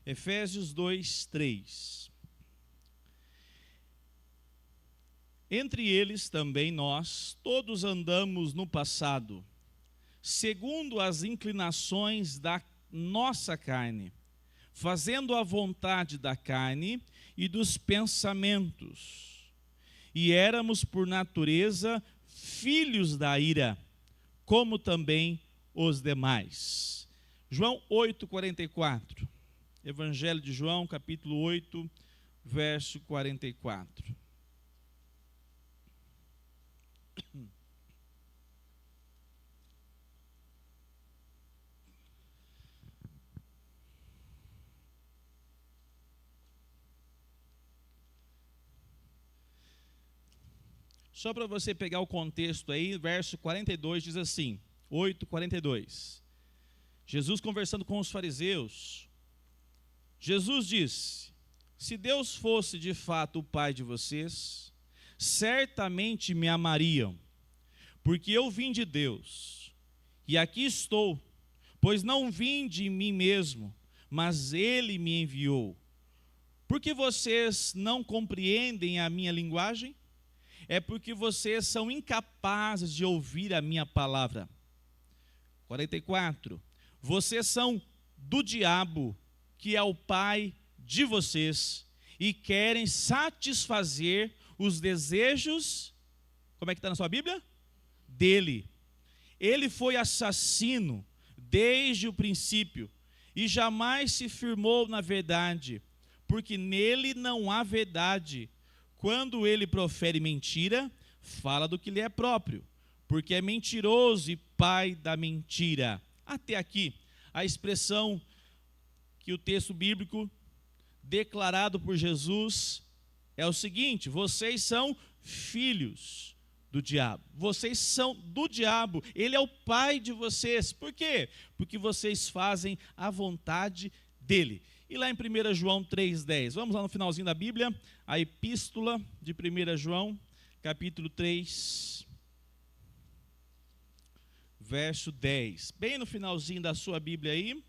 Efésios 2, 3. Entre eles também nós, todos andamos no passado, segundo as inclinações da nossa carne, fazendo a vontade da carne e dos pensamentos. E éramos, por natureza, filhos da ira, como também os demais. João 8,44. Evangelho de João, capítulo 8, verso 44. Só para você pegar o contexto aí, verso 42 diz assim, 8:42. Jesus conversando com os fariseus, Jesus disse: se Deus fosse de fato o Pai de vocês, certamente me amariam, porque eu vim de Deus, e aqui estou, pois não vim de mim mesmo, mas Ele me enviou. Por que vocês não compreendem a minha linguagem? É porque vocês são incapazes de ouvir a minha palavra. 44. Vocês são do diabo, que é o pai de vocês, e querem satisfazer os desejos, como é que está na sua Bíblia? Dele. Ele foi assassino desde o princípio, e jamais se firmou na verdade, porque nele não há verdade. Quando ele profere mentira, fala do que lhe é próprio, porque é mentiroso e pai da mentira. Até aqui, a expressão que o texto bíblico declarado por Jesus é o seguinte: vocês são filhos do diabo. Vocês são do diabo. Ele é o pai de vocês. Por quê? Porque vocês fazem a vontade dele. E lá em 1 João 3,10, vamos lá no finalzinho da Bíblia, a epístola de 1 João, capítulo 3, verso 10. Bem no finalzinho da sua Bíblia aí.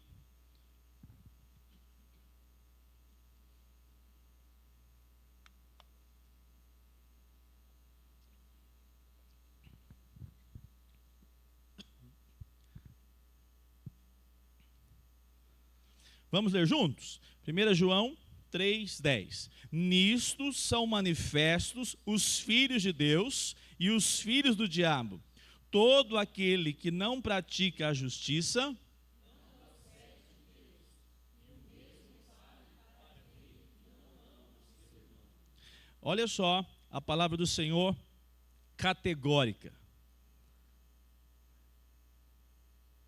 Vamos ler juntos? 1 João 3,10. Nisto são manifestos os filhos de Deus e os filhos do diabo. Todo aquele que não pratica a justiça, olha só a palavra do Senhor categórica.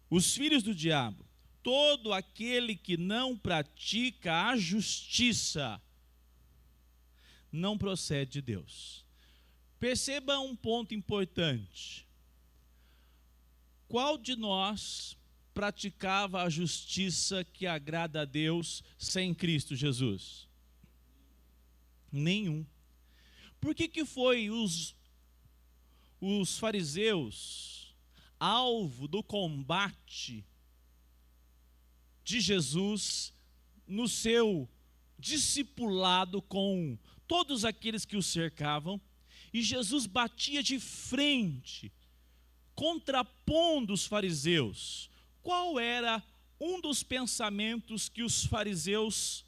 Os filhos do diabo, todo aquele que não pratica a justiça, não procede de Deus. Perceba um ponto importante. Qual de nós praticava a justiça que agrada a Deus sem Cristo Jesus? Nenhum. Por que foi os fariseus alvo do combate de Jesus no seu discipulado com todos aqueles que o cercavam? E Jesus batia de frente, contrapondo os fariseus. Qual era um dos pensamentos que os fariseus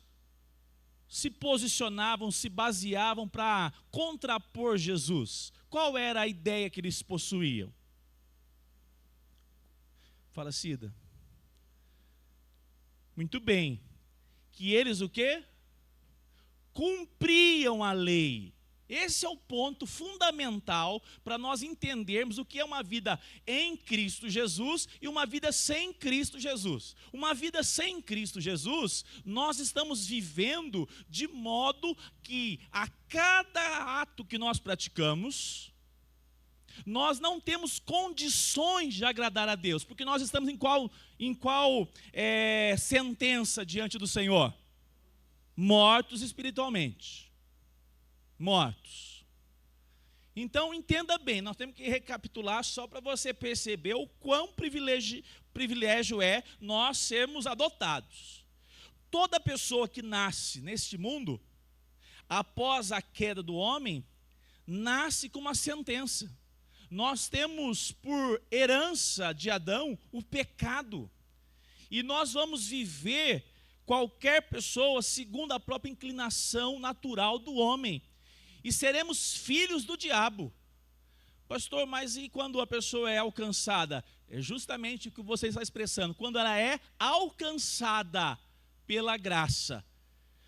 se posicionavam, se baseavam para contrapor Jesus? Qual era a ideia que eles possuíam? Fala, Cida. Muito bem. Que eles o quê? Cumpriam a lei. Esse é o ponto fundamental para nós entendermos o que é uma vida em Cristo Jesus e uma vida sem Cristo Jesus. Uma vida sem Cristo Jesus, nós estamos vivendo de modo que a cada ato que nós praticamos, nós não temos condições de agradar a Deus, porque nós estamos em qual sentença diante do Senhor? Mortos espiritualmente. Mortos. Então entenda bem, nós temos que recapitular só para você perceber o quão privilégio é nós sermos adotados. toda pessoa que nasce neste mundo, após a queda do homem, nasce com uma sentença. Nós temos por herança de Adão o pecado. E nós vamos viver, qualquer pessoa, segundo a própria inclinação natural do homem. E seremos filhos do diabo. Pastor, mas e quando a pessoa é alcançada? É justamente o que você está expressando. Quando ela é alcançada pela graça.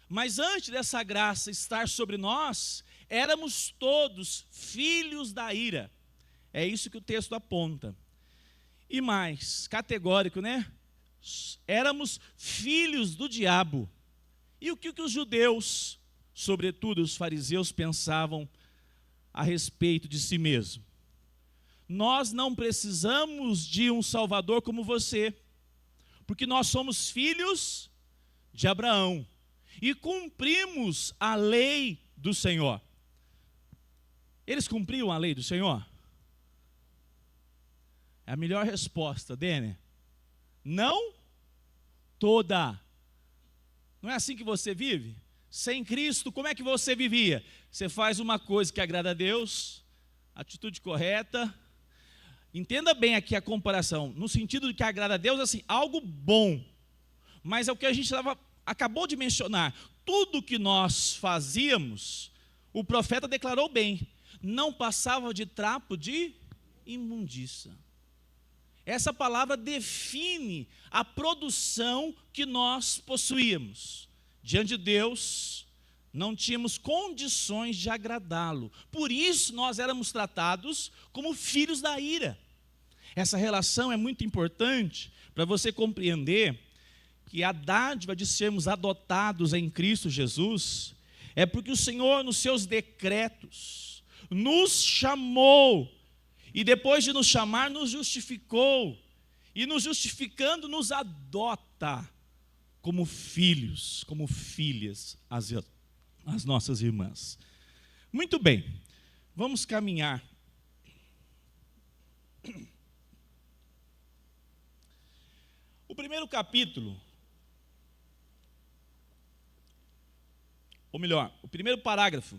Mas antes dessa graça estar sobre nós, éramos todos filhos da ira. É isso que o texto aponta. E mais, categórico, né? Éramos filhos do diabo. E o que os judeus, sobretudo os fariseus, pensavam a respeito de si mesmo? Nós não precisamos de um Salvador como você, porque nós somos filhos de Abraão e cumprimos a lei do Senhor. Eles cumpriam a lei do Senhor? É a melhor resposta, Dene. Não toda. Não é assim que você vive? Sem Cristo, como é que você vivia? Você faz uma coisa que agrada a Deus, atitude correta. Entenda bem aqui a comparação, no sentido de que agrada a Deus, assim, algo bom. Mas é o que a gente acabou de mencionar. Tudo que nós fazíamos, o profeta declarou bem, não passava de trapo de imundícia. Essa palavra define a produção que nós possuíamos. Diante de Deus, não tínhamos condições de agradá-lo. Por isso nós éramos tratados como filhos da ira. Essa relação é muito importante para você compreender que a dádiva de sermos adotados em Cristo Jesus é porque o Senhor, nos seus decretos, nos chamou e depois de nos chamar, nos justificou e nos justificando, nos adota como filhos, como filhas, as nossas irmãs. Muito bem, vamos caminhar. O primeiro capítulo, ou melhor, o primeiro parágrafo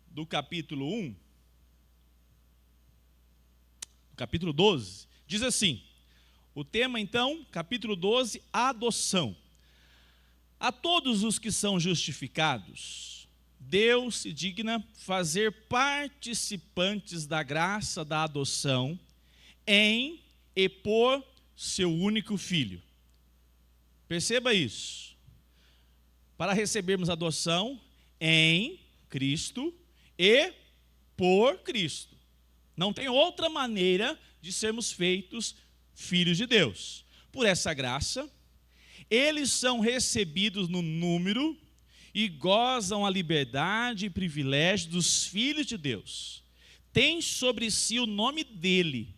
do capítulo 1, capítulo 12, diz assim, o tema então, capítulo 12, adoção. A todos os que são justificados, Deus se digna fazer participantes da graça da adoção em e por seu único filho. Perceba isso. Para recebermos adoção em Cristo e por Cristo. Não tem outra maneira de sermos feitos filhos de Deus. Por essa graça, eles são recebidos no número e gozam a liberdade e privilégio dos filhos de Deus. Têm sobre si o nome dele,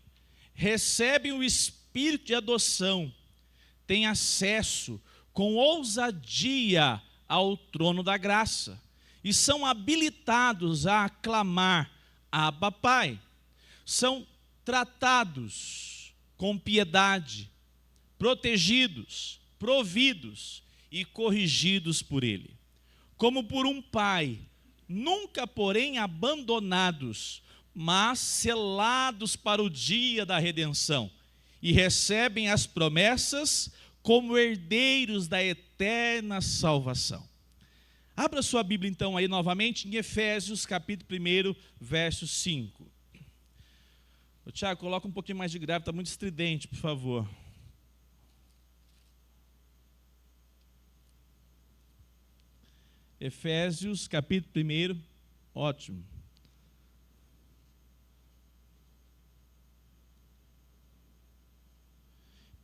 recebem o espírito de adoção, têm acesso com ousadia ao trono da graça e são habilitados a clamar, Abba, Pai. São tratados com piedade, protegidos, providos e corrigidos por Ele. Como por um pai, nunca porém abandonados, mas selados para o dia da redenção, e recebem as promessas como herdeiros da eterna salvação. Abra sua Bíblia então aí novamente em Efésios capítulo 1, verso 5. Tiago, coloca um pouquinho mais de grave, está muito estridente, por favor. Efésios capítulo 1, ótimo.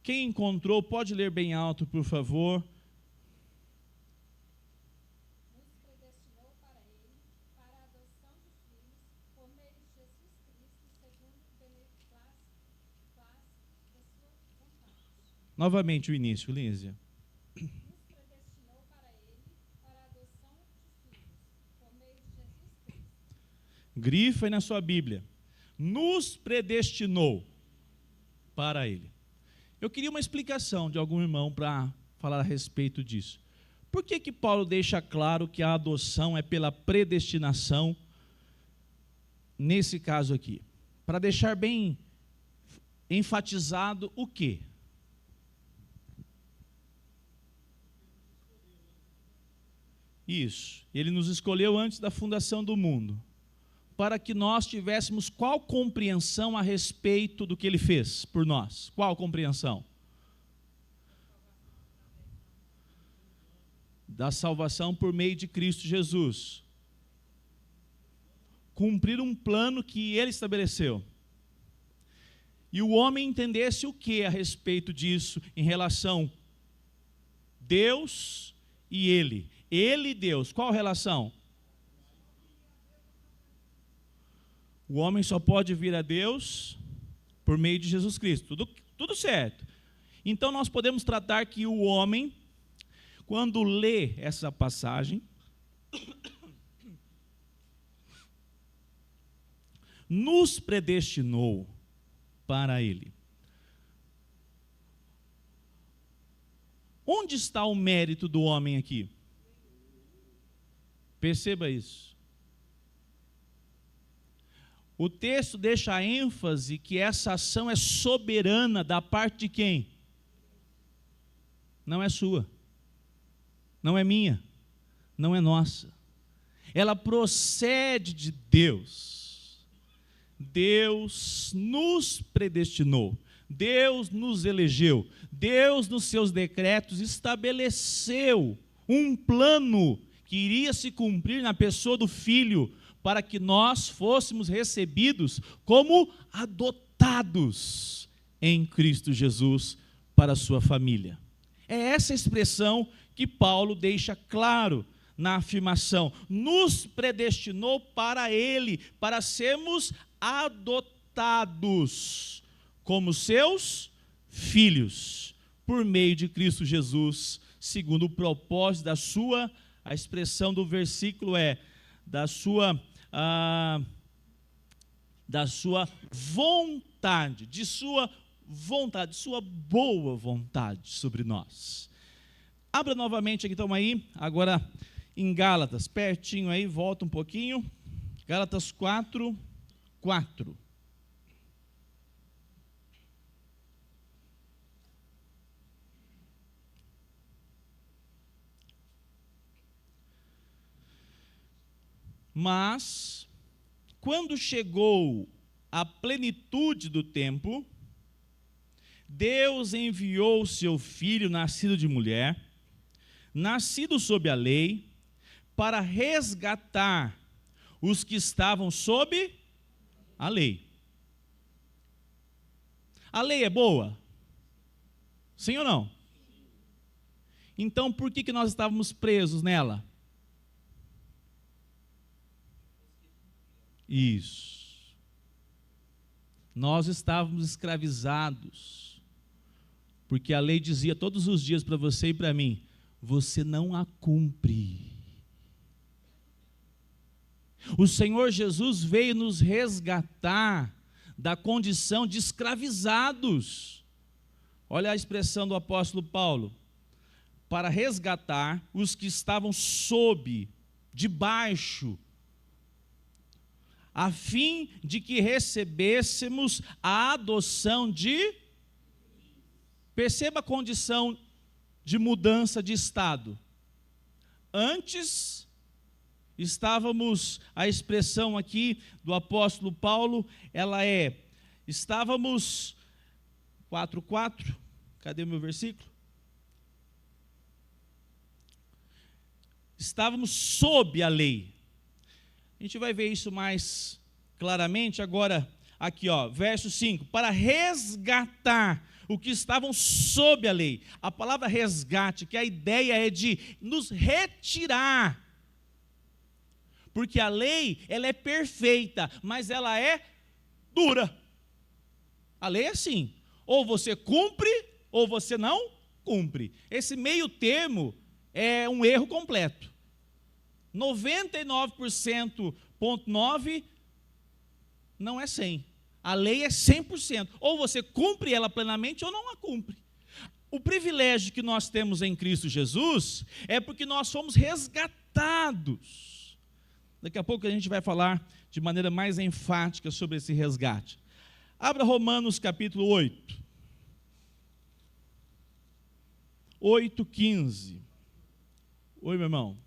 Quem encontrou, pode ler bem alto, por favor. Nos predestinou para Ele, para a adoção de filhos, por meio de Jesus Cristo, segundo o beneplácito da sua vontade. Novamente o início, Lízia. Nos predestinou para Ele, para a adoção de filhos, por meio de Jesus Cristo. Grifa aí na sua Bíblia. Nos predestinou para Ele. Eu queria uma explicação de algum irmão para falar a respeito disso. Por que Paulo deixa claro que a adoção é pela predestinação nesse caso aqui? Para deixar bem enfatizado o quê? Isso, ele nos escolheu antes da fundação do mundo, para que nós tivéssemos qual compreensão a respeito do que ele fez por nós? Qual compreensão? Da salvação por meio de Cristo Jesus. Cumprir um plano que ele estabeleceu. E o homem entendesse o que a respeito disso, em relação Deus e ele. Ele e Deus, qual relação? O homem só pode vir a Deus por meio de Jesus Cristo, tudo certo. Então nós podemos tratar que o homem, quando lê essa passagem, nos predestinou para ele. Onde está o mérito do homem aqui? Perceba isso. O texto deixa a ênfase que essa ação é soberana da parte de quem? Não é sua, não é minha, não é nossa. Ela procede de Deus. Deus nos predestinou, Deus nos elegeu, Deus nos seus decretos estabeleceu um plano que iria se cumprir na pessoa do Filho, para que nós fôssemos recebidos como adotados em Cristo Jesus para a sua família. É essa expressão que Paulo deixa claro na afirmação: nos predestinou para Ele, para sermos adotados como seus filhos, por meio de Cristo Jesus, segundo o propósito da sua, a expressão do versículo é, da sua vontade, de sua boa vontade sobre nós. Abra novamente aqui, estamos aí, agora em Gálatas, pertinho aí, volta um pouquinho, Gálatas 4:4. Mas, quando chegou a plenitude do tempo, Deus enviou o seu filho, nascido de mulher, nascido sob a lei, para resgatar os que estavam sob a lei. A lei é boa? Sim ou não? Então, por que nós estávamos presos nela? Isso. Nós estávamos escravizados, porque a lei dizia todos os dias para você e para mim: você não a cumpre. O Senhor Jesus veio nos resgatar da condição de escravizados. Olha a expressão do apóstolo Paulo: para resgatar os que estavam debaixo, a fim de que recebêssemos a adoção de... Perceba a condição de mudança de estado. Antes, estávamos, a expressão aqui do apóstolo Paulo, ela é, estávamos, 4:4, cadê o meu versículo? Estávamos sob a lei. A gente vai ver isso mais claramente agora, aqui ó, verso 5, para resgatar o que estavam sob a lei. A palavra resgate, que a ideia é de nos retirar, porque a lei, ela é perfeita, mas ela é dura. A lei é assim, ou você cumpre, ou você não cumpre. Esse meio termo é um erro completo. 99,9% não é 100%. A lei é 100%. Ou você cumpre ela plenamente ou não a cumpre. o privilégio que nós temos em Cristo Jesus é porque nós fomos resgatados. Daqui a pouco a gente vai falar de maneira mais enfática sobre esse resgate. Abra Romanos capítulo 8. 8:15. Oi, meu irmão.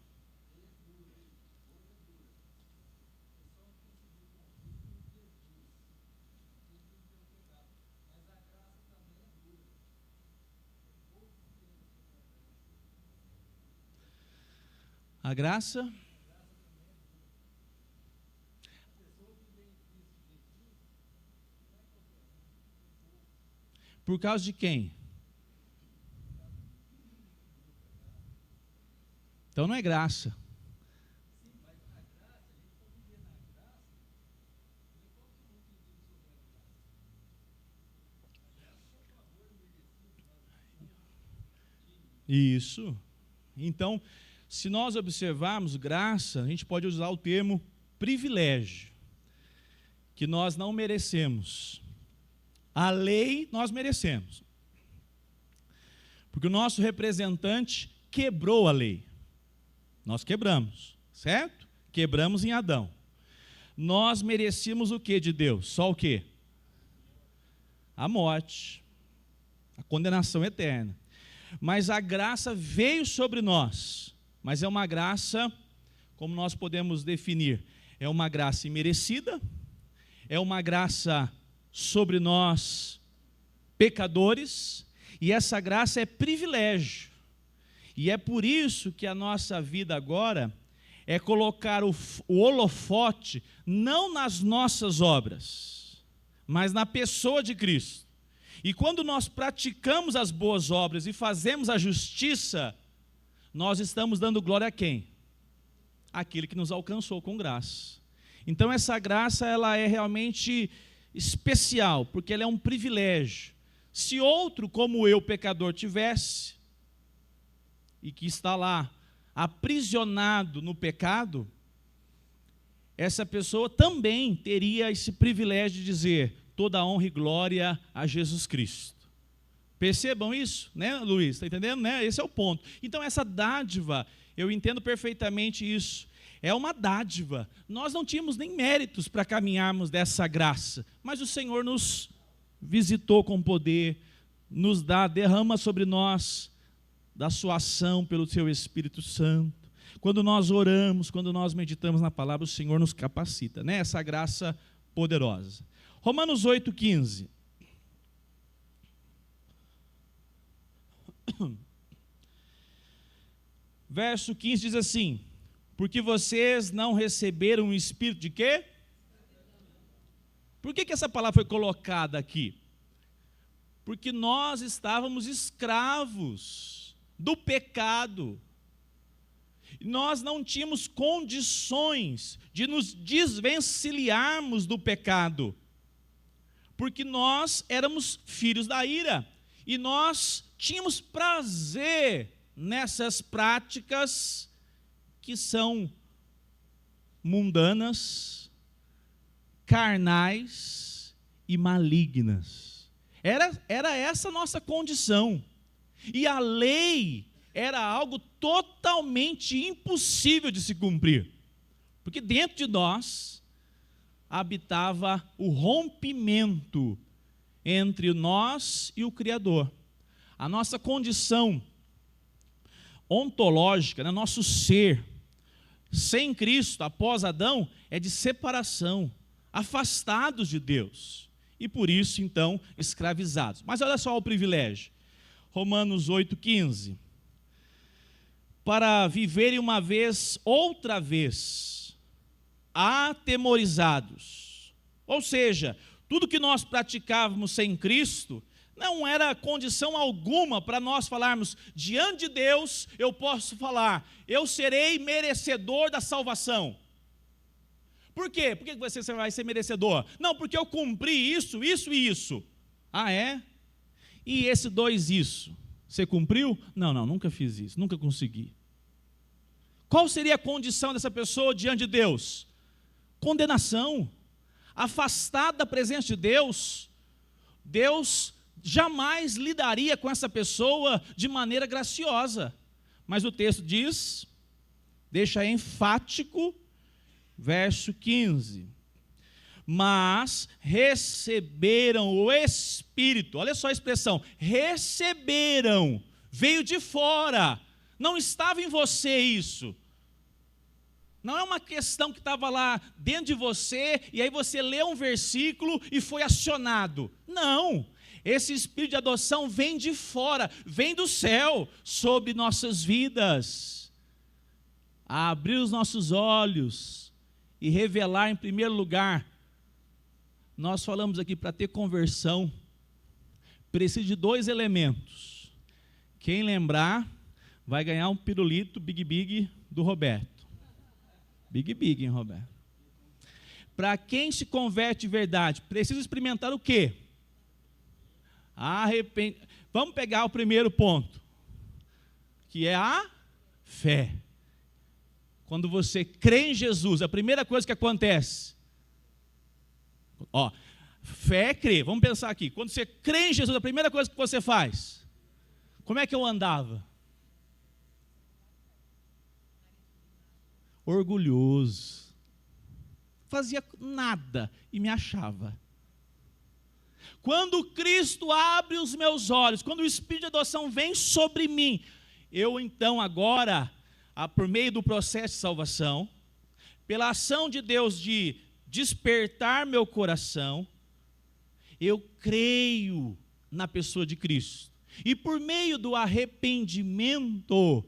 A graça. Por causa de quem? Então não é graça. Isso. Então, se nós observarmos graça, a gente pode usar o termo privilégio, que nós não merecemos. A lei nós merecemos, porque o nosso representante quebrou a lei. Nós quebramos, certo? Quebramos em Adão. Nós merecíamos o que de Deus? Só o quê? A morte, a condenação eterna. Mas a graça veio sobre nós, mas é uma graça, como nós podemos definir, é uma graça imerecida, é uma graça sobre nós, pecadores, e essa graça é privilégio. E é por isso que a nossa vida agora é colocar o holofote não nas nossas obras, mas na pessoa de Cristo. E quando nós praticamos as boas obras e fazemos a justiça, nós estamos dando glória a quem? Aquele que nos alcançou com graça. Então essa graça, ela é realmente especial, porque ela é um privilégio. Se outro como eu, pecador, tivesse, e que está lá aprisionado no pecado, essa pessoa também teria esse privilégio de dizer toda a honra e glória a Jesus Cristo. Percebam isso, né, Luiz? Está entendendo, né? Esse é o ponto. Então essa dádiva, eu entendo perfeitamente isso, é uma dádiva. Nós não tínhamos nem méritos para caminharmos dessa graça, mas o Senhor nos visitou com poder, nos derrama sobre nós da sua ação pelo seu Espírito Santo. Quando nós oramos, quando nós meditamos na palavra, o Senhor nos capacita, né? Essa graça poderosa. Romanos 8:15. Verso 15 diz assim: porque vocês não receberam um espírito de quê? Por que essa palavra foi colocada aqui? Porque nós estávamos escravos do pecado. Nós não tínhamos condições de nos desvencilharmos do pecado, porque nós éramos filhos da ira, e nós tínhamos prazer nessas práticas que são mundanas, carnais e malignas. Era essa a nossa condição. E a lei era algo totalmente impossível de se cumprir, porque dentro de nós habitava o rompimento entre nós e o Criador. A nossa condição ontológica, né, nosso ser, sem Cristo, após Adão, é de separação, afastados de Deus, e por isso, então, escravizados. Mas olha só o privilégio. Romanos 8:15, para viverem uma vez, outra vez, atemorizados. Ou seja, tudo que nós praticávamos sem Cristo, não era condição alguma para nós falarmos, diante de Deus, eu posso falar, eu serei merecedor da salvação. Por quê? Por que você vai ser merecedor? Não, porque eu cumpri isso, isso e isso. Ah, é? E esse 2 isso, você cumpriu? Não, nunca fiz isso, nunca consegui. Qual seria a condição dessa pessoa diante de Deus? Condenação, afastado da presença de Deus. Deus jamais lidaria com essa pessoa de maneira graciosa. Mas o texto diz, deixa enfático, verso 15. Mas receberam o Espírito, olha só a expressão, receberam, veio de fora, não estava em você isso. Não é uma questão que estava lá dentro de você, e aí você leu um versículo e foi acionado. Não, esse espírito de adoção vem de fora, vem do céu, sobre nossas vidas. A abrir os nossos olhos e revelar em primeiro lugar. Nós falamos aqui, para ter conversão, precisa de 2 elementos. Quem lembrar, vai ganhar um pirulito Big Big do Roberto. Big Big, hein, Roberto? Para quem se converte de verdade, precisa experimentar o quê? Vamos pegar o primeiro ponto, que é a fé. Quando você crê em Jesus, a primeira coisa que acontece, fé é crer. Vamos pensar aqui, quando você crê em Jesus, a primeira coisa que você faz, como é que eu andava? Orgulhoso, fazia nada e me achava. Quando Cristo abre os meus olhos, quando o Espírito de adoção vem sobre mim, eu então agora, por meio do processo de salvação, pela ação de Deus de despertar meu coração, eu creio na pessoa de Cristo. E por meio do arrependimento,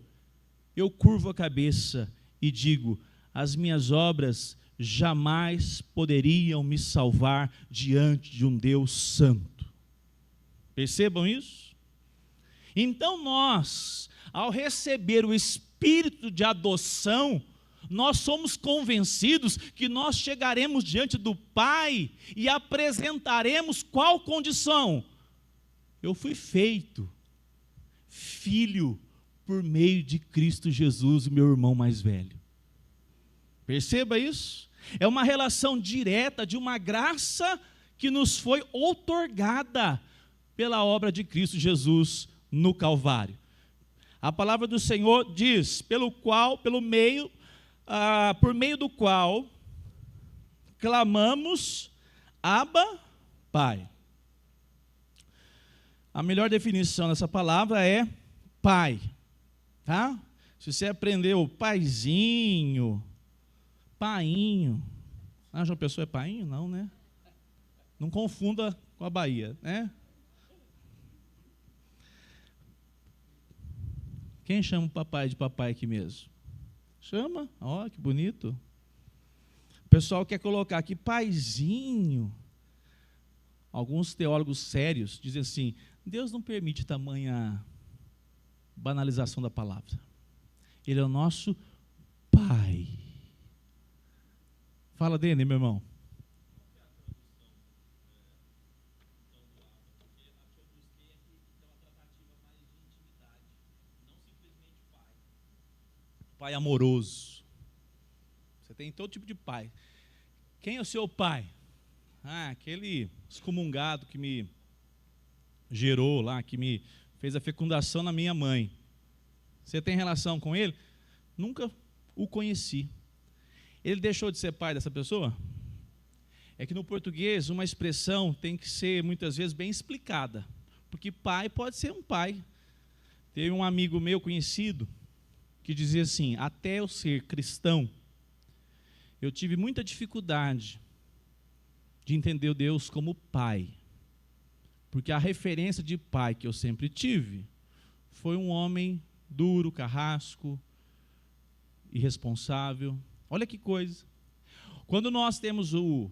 eu curvo a cabeça e digo, as minhas obras jamais poderiam me salvar diante de um Deus santo. Percebam isso? Então nós, ao receber o Espírito de adoção, nós somos convencidos que nós chegaremos diante do Pai e apresentaremos qual condição? Eu fui feito filho por meio de Cristo Jesus, o meu irmão mais velho. Perceba isso? É uma relação direta de uma graça que nos foi outorgada pela obra de Cristo Jesus no Calvário. A palavra do Senhor diz, por meio do qual clamamos, Abba, Pai. A melhor definição dessa palavra é Pai, tá? Se você aprendeu paizinho, painho, João Pessoa é painho? Não, né? Não confunda com a Bahia, né? Quem chama o papai de papai aqui mesmo? Chama, ó, que bonito. O pessoal quer colocar aqui paizinho. Alguns teólogos sérios dizem assim, Deus não permite tamanha banalização da palavra. Ele é o nosso Pai. Fala dele, meu irmão. Pai amoroso. Você tem todo tipo de pai. Quem é o seu pai? Aquele excomungado que me gerou lá, que me fez a fecundação na minha mãe. Você tem relação com ele? Nunca o conheci. Ele deixou de ser pai dessa pessoa? É que no português uma expressão tem que ser muitas vezes bem explicada, porque pai pode ser um pai. Teve um amigo meu conhecido que dizia assim, até eu ser cristão, eu tive muita dificuldade de entender o Deus como pai, porque a referência de pai que eu sempre tive foi um homem duro, carrasco, irresponsável. Olha que coisa. Quando nós temos o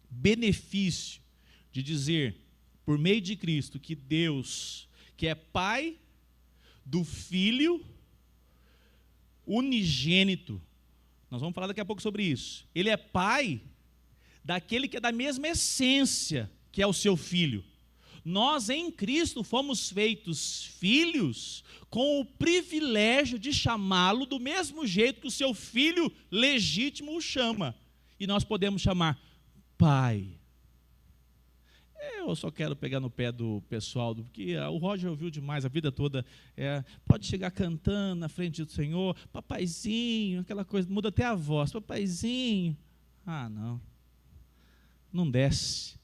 benefício de dizer, por meio de Cristo, que Deus, que é Pai do Filho unigênito, nós vamos falar daqui a pouco sobre isso. Ele é Pai daquele que é da mesma essência que é o seu Filho. Nós em Cristo fomos feitos filhos com o privilégio de chamá-lo do mesmo jeito que o seu filho legítimo o chama. E nós podemos chamar Pai. eu só quero pegar no pé do pessoal, porque o Roger ouviu demais a vida toda, pode chegar cantando na frente do Senhor, papaizinho, aquela coisa, muda até a voz, papaizinho. Ah, não desce.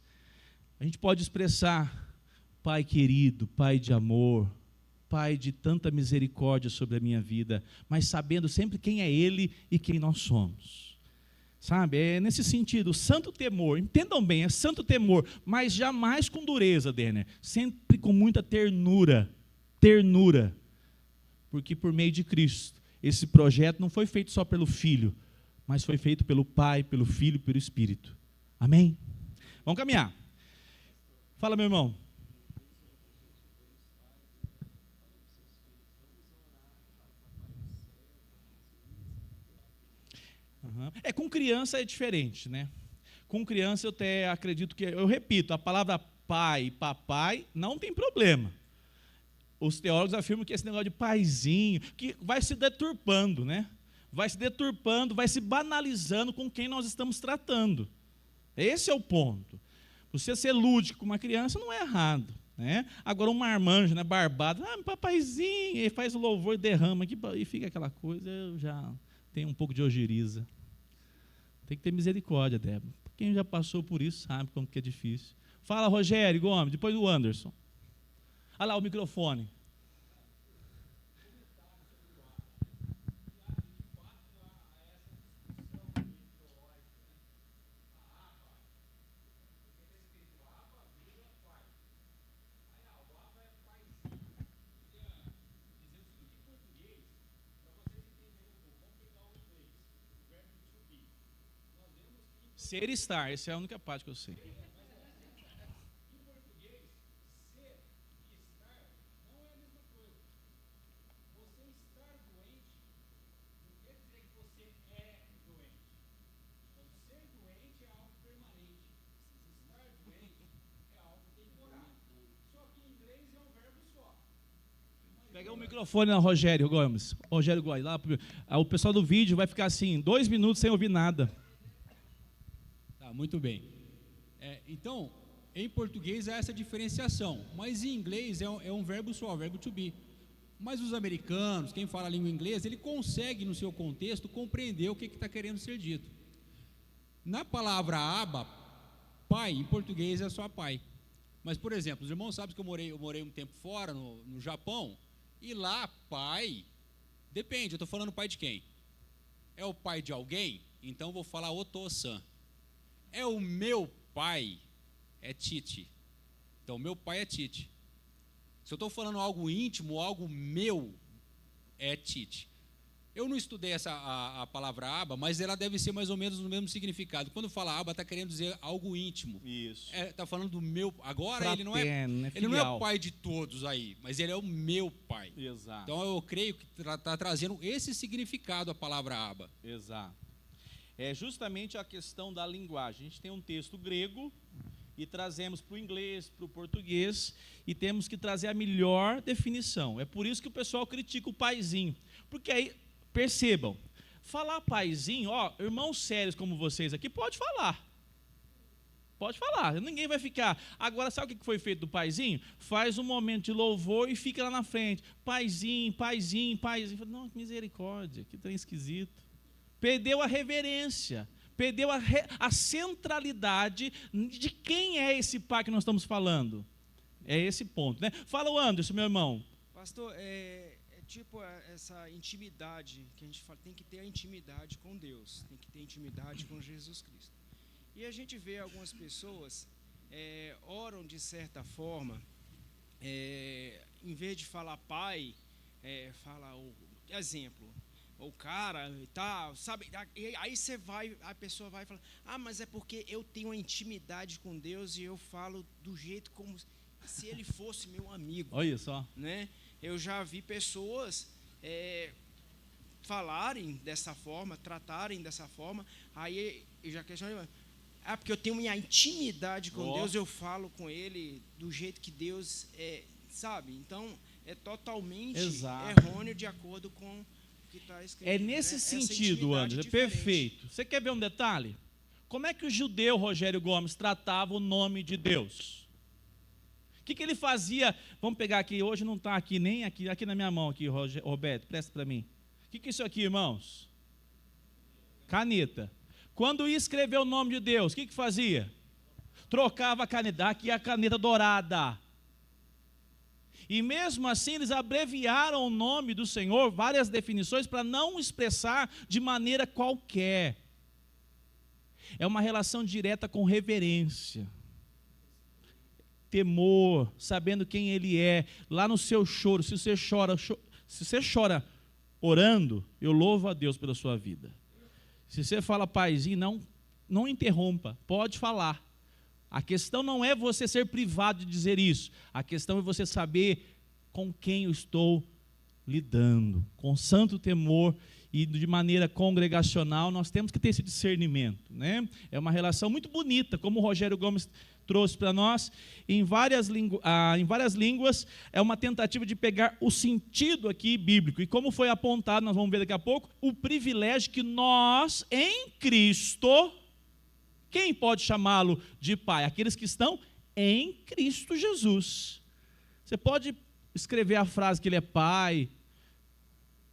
A gente pode expressar, Pai querido, Pai de amor, Pai de tanta misericórdia sobre a minha vida, mas sabendo sempre quem é Ele e quem nós somos. Sabe, é nesse sentido, santo temor, entendam bem, é santo temor, mas jamais com dureza, Denner, sempre com muita ternura, porque por meio de Cristo, esse projeto não foi feito só pelo Filho, mas foi feito pelo Pai, pelo Filho e pelo Espírito. Amém? Vamos caminhar. Fala, meu irmão. Com criança é diferente, né? Com criança eu até acredito que, eu repito, a palavra pai e papai não tem problema. Os teólogos afirmam que esse negócio de paizinho, que vai se deturpando, né? Vai se deturpando, vai se banalizando com quem nós estamos tratando. Esse é o ponto. Você ser lúdico com uma criança não é errado, né? Agora um marmanjo, né, barbado, papaizinho, ele faz o louvor e derrama aqui, e fica aquela coisa, eu já tenho um pouco de ojeriza. Tem que ter misericórdia, Débora. Quem já passou por isso sabe como que é difícil. Fala, Rogério Gomes, depois o Anderson. Olha lá o microfone. Ser e estar, essa é a única parte que eu sei. Pega o microfone na Rogério Gomes. Rogério Gomes, lá, o pessoal do vídeo vai ficar assim, 2 minutos sem ouvir nada. Tá, muito bem. Então, em português há essa diferenciação, mas em inglês é um verbo só, verbo to be. Mas os americanos, quem fala a língua inglesa, ele consegue, no seu contexto, compreender o que está querendo ser dito. Na palavra aba, pai, em português é só pai. Mas, por exemplo, os irmãos sabem que eu morei um tempo fora, no Japão, e lá, pai, depende, eu estou falando pai de quem? É o pai de alguém? Então, eu vou falar oto-san. É o meu pai, é Tite. Então, meu pai é Tite. Se eu estou falando algo íntimo, algo meu, é Tite. Eu não estudei a palavra aba, mas ela deve ser mais ou menos no mesmo significado. Quando fala aba, está querendo dizer algo íntimo. Isso. Está falando do meu. Agora, Fraterno, ele não é o pai de todos aí, mas ele é o meu pai. Exato. Então, eu creio que está trazendo esse significado a palavra aba. Exato. É justamente a questão da linguagem. A gente tem um texto grego e trazemos para o inglês, para o português, e temos que trazer a melhor definição. É por isso que o pessoal critica o paizinho. Porque aí, percebam, falar paizinho, irmãos sérios como vocês aqui, pode falar. Pode falar, ninguém vai ficar. Agora, sabe o que foi feito do paizinho? Faz um momento de louvor e fica lá na frente. Paizinho, paizinho, paizinho. Não, misericórdia, que trem esquisito. Perdeu a reverência, perdeu a centralidade de quem é esse pai que nós estamos falando. É esse ponto, né? Fala o Anderson, meu irmão. Pastor, tipo essa intimidade que a gente fala, tem que ter a intimidade com Deus, tem que ter intimidade com Jesus Cristo. E a gente vê algumas pessoas oram de certa forma, em vez de falar pai, fala o exemplo, o cara e tal, sabe? Aí a pessoa vai falar, mas é porque eu tenho uma intimidade com Deus e eu falo do jeito como se ele fosse meu amigo. Olha só, né? Eu já vi pessoas falarem dessa forma, tratarem dessa forma, aí eu já questiono, porque eu tenho minha intimidade com Deus, eu falo com Ele do jeito que Deus sabe? Então, é totalmente errôneo de acordo com o que está escrito. É nesse sentido, Anderson, perfeito. Você quer ver um detalhe? Como é que o judeu Rogério Gomes tratava o nome de Deus? que ele fazia? Vamos pegar aqui, hoje não está aqui, nem aqui na minha mão, aqui, Roberto, presta para mim. O que é isso aqui, irmãos? Caneta. Quando ia escrever o nome de Deus, o que fazia? Trocava a caneta, aqui é a caneta dourada. E mesmo assim eles abreviaram o nome do Senhor, várias definições, para não expressar de maneira qualquer. É uma relação direta com reverência, temor, sabendo quem Ele é. Lá no seu choro, se você chora orando, eu louvo a Deus pela sua vida. Se você fala paizinho, não interrompa, pode falar. A questão não é você ser privado de dizer isso, a questão é você saber com quem eu estou lidando, com santo temor e de maneira congregacional. Nós temos que ter esse discernimento, né? É uma relação muito bonita, como o Rogério Gomes trouxe para nós, em várias línguas, é uma tentativa de pegar o sentido aqui bíblico, e como foi apontado, nós vamos ver daqui a pouco, o privilégio que nós, em Cristo, quem pode chamá-lo de pai? Aqueles que estão em Cristo Jesus. Você pode escrever a frase que ele é pai,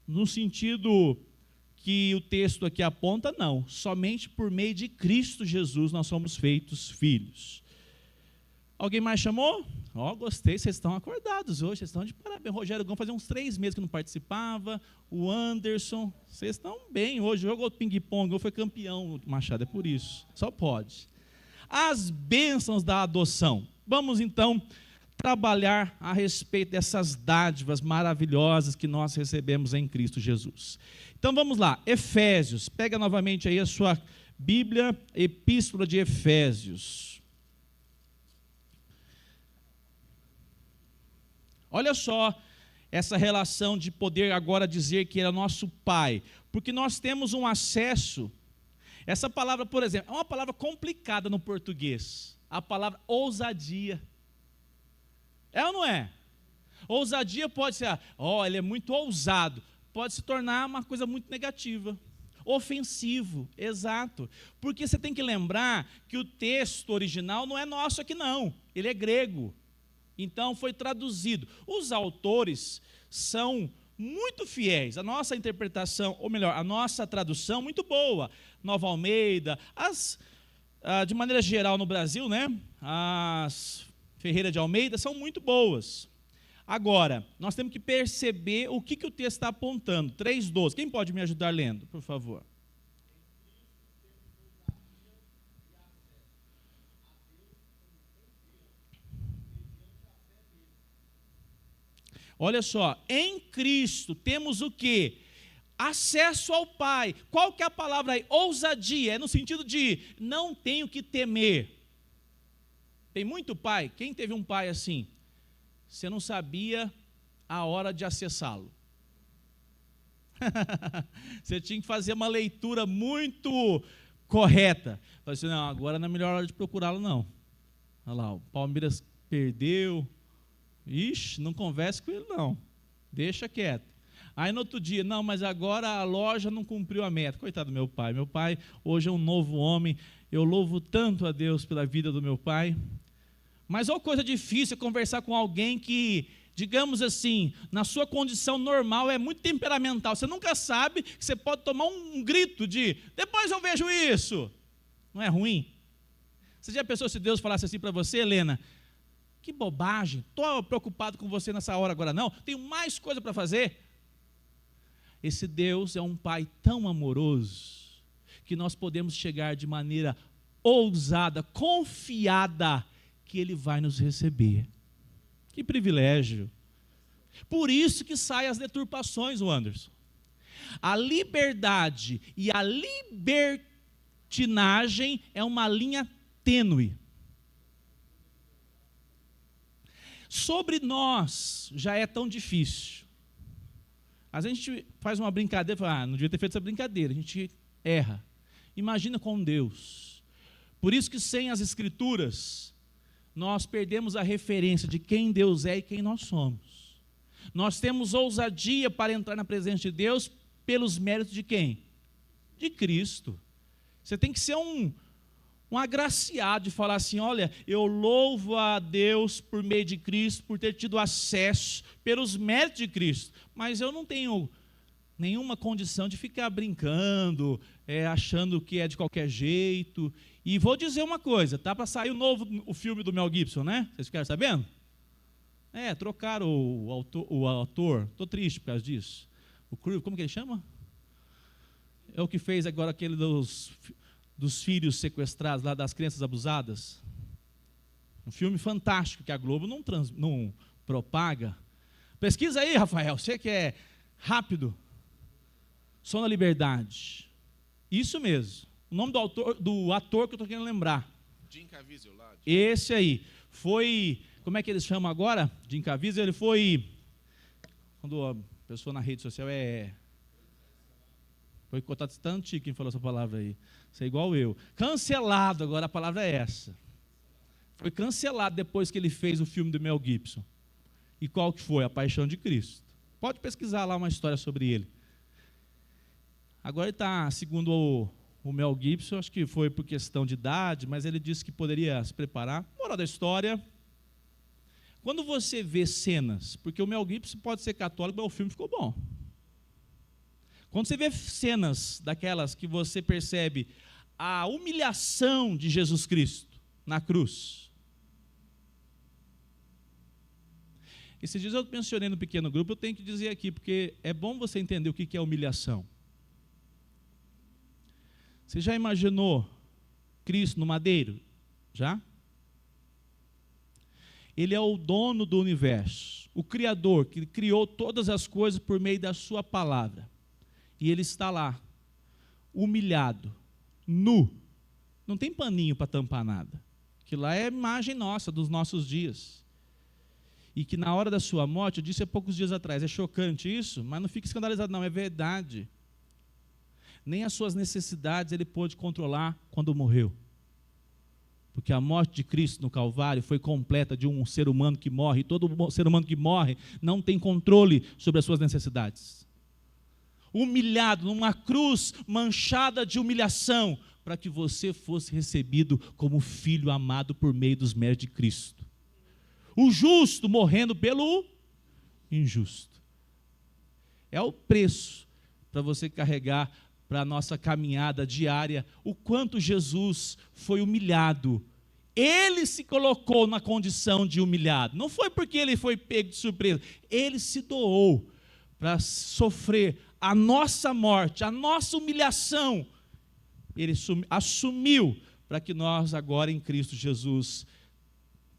no sentido que o texto aqui aponta, não, somente por meio de Cristo Jesus nós somos feitos filhos. Alguém mais chamou? Gostei, vocês estão acordados hoje, vocês estão de parabéns. O Rogério Gomes fazia uns 3 meses que não participava, o Anderson, vocês estão bem hoje, jogou ping-pong, foi campeão, Machado, é por isso, só pode. As bênçãos da adoção. Vamos então trabalhar a respeito dessas dádivas maravilhosas que nós recebemos em Cristo Jesus. Então vamos lá, Efésios, pega novamente aí a sua Bíblia, Epístola de Efésios. Olha só essa relação de poder agora dizer que ele é nosso Pai, porque nós temos um acesso. Essa palavra, por exemplo, é uma palavra complicada no português, a palavra ousadia. É ou não é? Ousadia pode ser, ele é muito ousado, pode se tornar uma coisa muito negativa. Ofensivo, exato, porque você tem que lembrar que o texto original não é nosso aqui não, ele é grego. Então foi traduzido. Os autores são muito fiéis. A nossa interpretação, ou melhor, a nossa tradução muito boa. Nova Almeida, de maneira geral no Brasil, né? As Ferreira de Almeida são muito boas. Agora, nós temos que perceber o que o texto está apontando. 3:12. Quem pode me ajudar lendo, por favor? Olha só, em Cristo temos o quê? Acesso ao Pai. Qual que é a palavra aí? Ousadia, é no sentido de não tenho que temer. Tem muito pai, quem teve um pai assim? Você não sabia a hora de acessá-lo. Você tinha que fazer uma leitura muito correta. Falei assim, não, agora não é a melhor hora de procurá-lo não. Olha lá, o Palmeiras perdeu. Ixi, não converse com ele não, deixa quieto. Aí no outro dia, não, mas agora a loja não cumpriu a meta. Coitado do meu pai hoje é um novo homem, eu louvo tanto a Deus pela vida do meu pai. Mas olha coisa difícil é conversar com alguém que, digamos assim, na sua condição normal é muito temperamental. Você nunca sabe que você pode tomar um grito de, depois eu vejo isso. Não é ruim? Você já pensou se Deus falasse assim para você, Helena? Que bobagem, estou preocupado com você nessa hora agora não, tenho mais coisa para fazer. Esse Deus é um Pai tão amoroso, que nós podemos chegar de maneira ousada, confiada, que Ele vai nos receber. Que privilégio. Por isso que saem as deturpações, Anderson. A liberdade e a libertinagem é uma linha tênue. Sobre nós já é tão difícil. A gente faz uma brincadeira, fala, não devia ter feito essa brincadeira, a gente erra. Imagina com Deus. Por isso que sem as Escrituras, nós perdemos a referência de quem Deus é e quem nós somos. Nós temos ousadia para entrar na presença de Deus pelos méritos de quem? De Cristo. Você tem que ser um um agraciado de falar assim: olha, eu louvo a Deus por meio de Cristo, por ter tido acesso pelos méritos de Cristo, mas eu não tenho nenhuma condição de ficar brincando, achando que é de qualquer jeito. E vou dizer uma coisa, tá para sair o filme do Mel Gibson, né? Vocês ficaram sabendo? Trocaram o autor, estou triste por causa disso. O Cruz, como que ele chama? É o que fez agora aquele dos filhos sequestrados, lá das crianças abusadas. Um filme fantástico que a Globo não propaga. Pesquisa aí, Rafael, você que é rápido. Som da Liberdade. Isso mesmo. O nome do ator que eu estou querendo lembrar. Jim Caviezel lá. Esse aí. Foi, como é que eles chamam agora? Jim Caviezel, ele foi, quando a pessoa na rede social foi contatante, quem falou essa palavra aí? Isso é igual eu. Cancelado, agora a palavra é essa. Foi cancelado depois que ele fez o filme do Mel Gibson. E qual que foi? A Paixão de Cristo. Pode pesquisar lá uma história sobre ele. Agora ele está, segundo o Mel Gibson, acho que foi por questão de idade, mas ele disse que poderia se preparar. Moral da história, quando você vê cenas, porque o Mel Gibson pode ser católico, mas o filme ficou bom. Quando você vê cenas daquelas que você percebe a humilhação de Jesus Cristo na cruz. Esses dias eu mencionei no pequeno grupo, eu tenho que dizer aqui, porque é bom você entender o que é humilhação. Você já imaginou Cristo no madeiro? Já? Ele é o dono do universo, o Criador, que criou todas as coisas por meio da sua palavra. E ele está lá, humilhado, nu. Não tem paninho para tampar nada. Que lá é a imagem nossa, dos nossos dias. E que na hora da sua morte, eu disse há poucos dias atrás, é chocante isso, mas não fique escandalizado não, é verdade. Nem as suas necessidades ele pôde controlar quando morreu. Porque a morte de Cristo no Calvário foi completa de um ser humano que morre, e todo ser humano que morre não tem controle sobre as suas necessidades. Humilhado numa cruz manchada de humilhação, para que você fosse recebido como filho amado por meio dos méritos de Cristo. O justo morrendo pelo injusto. É o preço para você carregar para a nossa caminhada diária, o quanto Jesus foi humilhado. Ele se colocou na condição de humilhado. Não foi porque ele foi pego de surpresa. Ele se doou para sofrer a nossa morte, a nossa humilhação. Ele assumiu para que nós agora em Cristo Jesus